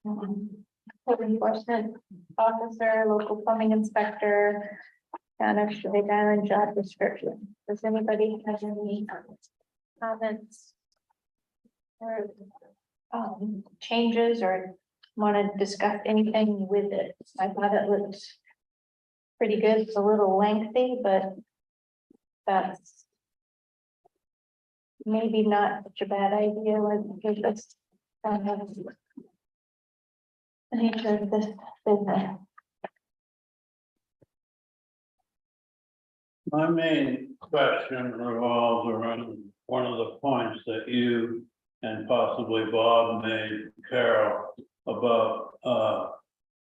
code enforcement officer, local plumbing inspector, kind of Sugar Island job description. Does anybody have any comments or changes or want to discuss anything with it? I thought it looked pretty good. It's a little lengthy, but that's maybe not such a bad idea, like, because that's kind of the nature of this business. My main question revolves around one of the points that you and possibly Bob made, Carol, about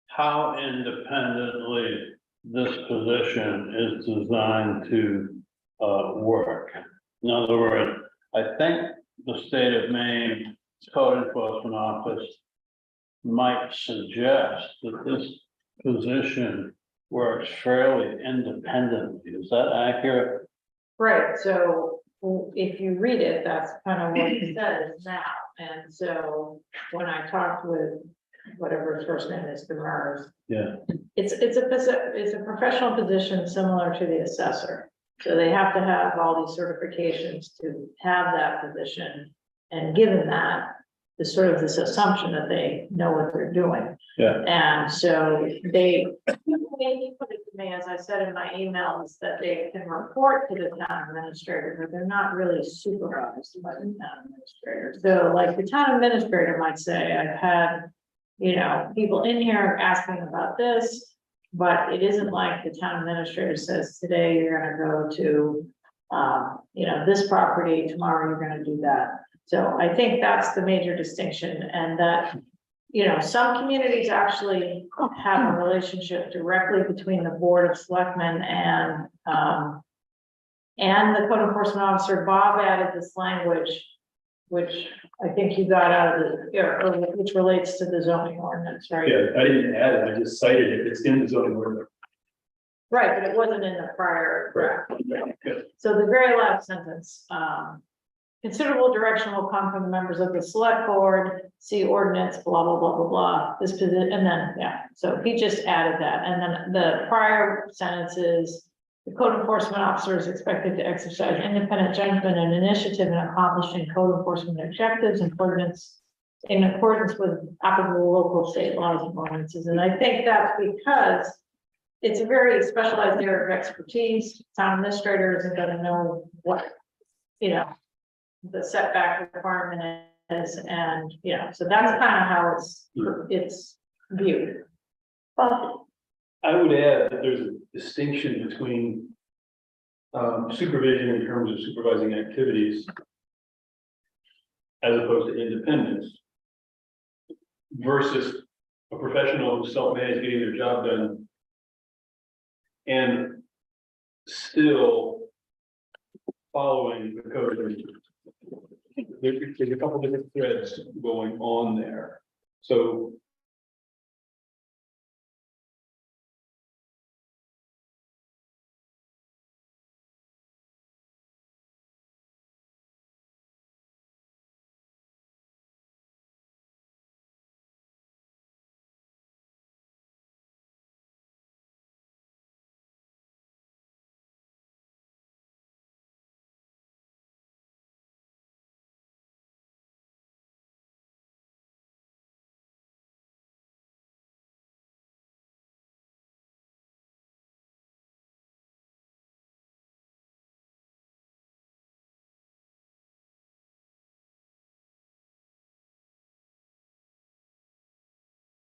how independently this position is designed to work. In other words, I think the state of Maine Code Enforcement Office might suggest that this position works fairly independently. Is that accurate? Right, so if you read it, that's kind of what it says now. And so when I talked with whatever his first name is, Demers, Yeah. it's a professional position similar to the assessor. So they have to have all these certifications to have that position. And given that, there's sort of this assumption that they know what they're doing. Yeah. And so they put it to me, as I said in my emails, that they can report to the town administrator, but they're not really supervised by the town administrator. So like the town administrator might say, I've had, you know, people in here asking about this, but it isn't like the town administrator says, today you're gonna go to, you know, this property, tomorrow you're gonna do that. So I think that's the major distinction, and that, you know, some communities actually have a relationship directly between the Board of Selectmen and the code enforcement officer. Bob added this language, which I think you got out of the, or which relates to the zoning ordinance, right? Yeah, I didn't add it, I just cited it, it's in the zoning ordinance. Right, but it wasn't in the prior draft. Good. So the very last sentence, considerable direction will come from the members of the select board, see ordinance, blah, blah, blah, blah, blah, this position, and then, yeah, so he just added that, and then the prior sentences. The code enforcement officer is expected to exercise independent judgment and initiative in accomplishing code enforcement objectives in accordance with applicable local, state laws and ordinances, and I think that's because it's a very specialized area of expertise. Town administrator isn't gonna know what you know, the setback requirement is, and, so that's kind of how it's viewed. Well, I would add that there's a distinction between supervision in terms of supervising activities as opposed to independence versus a professional who's self-managed, getting their job done and still following the code. There's a couple different threads going on there. So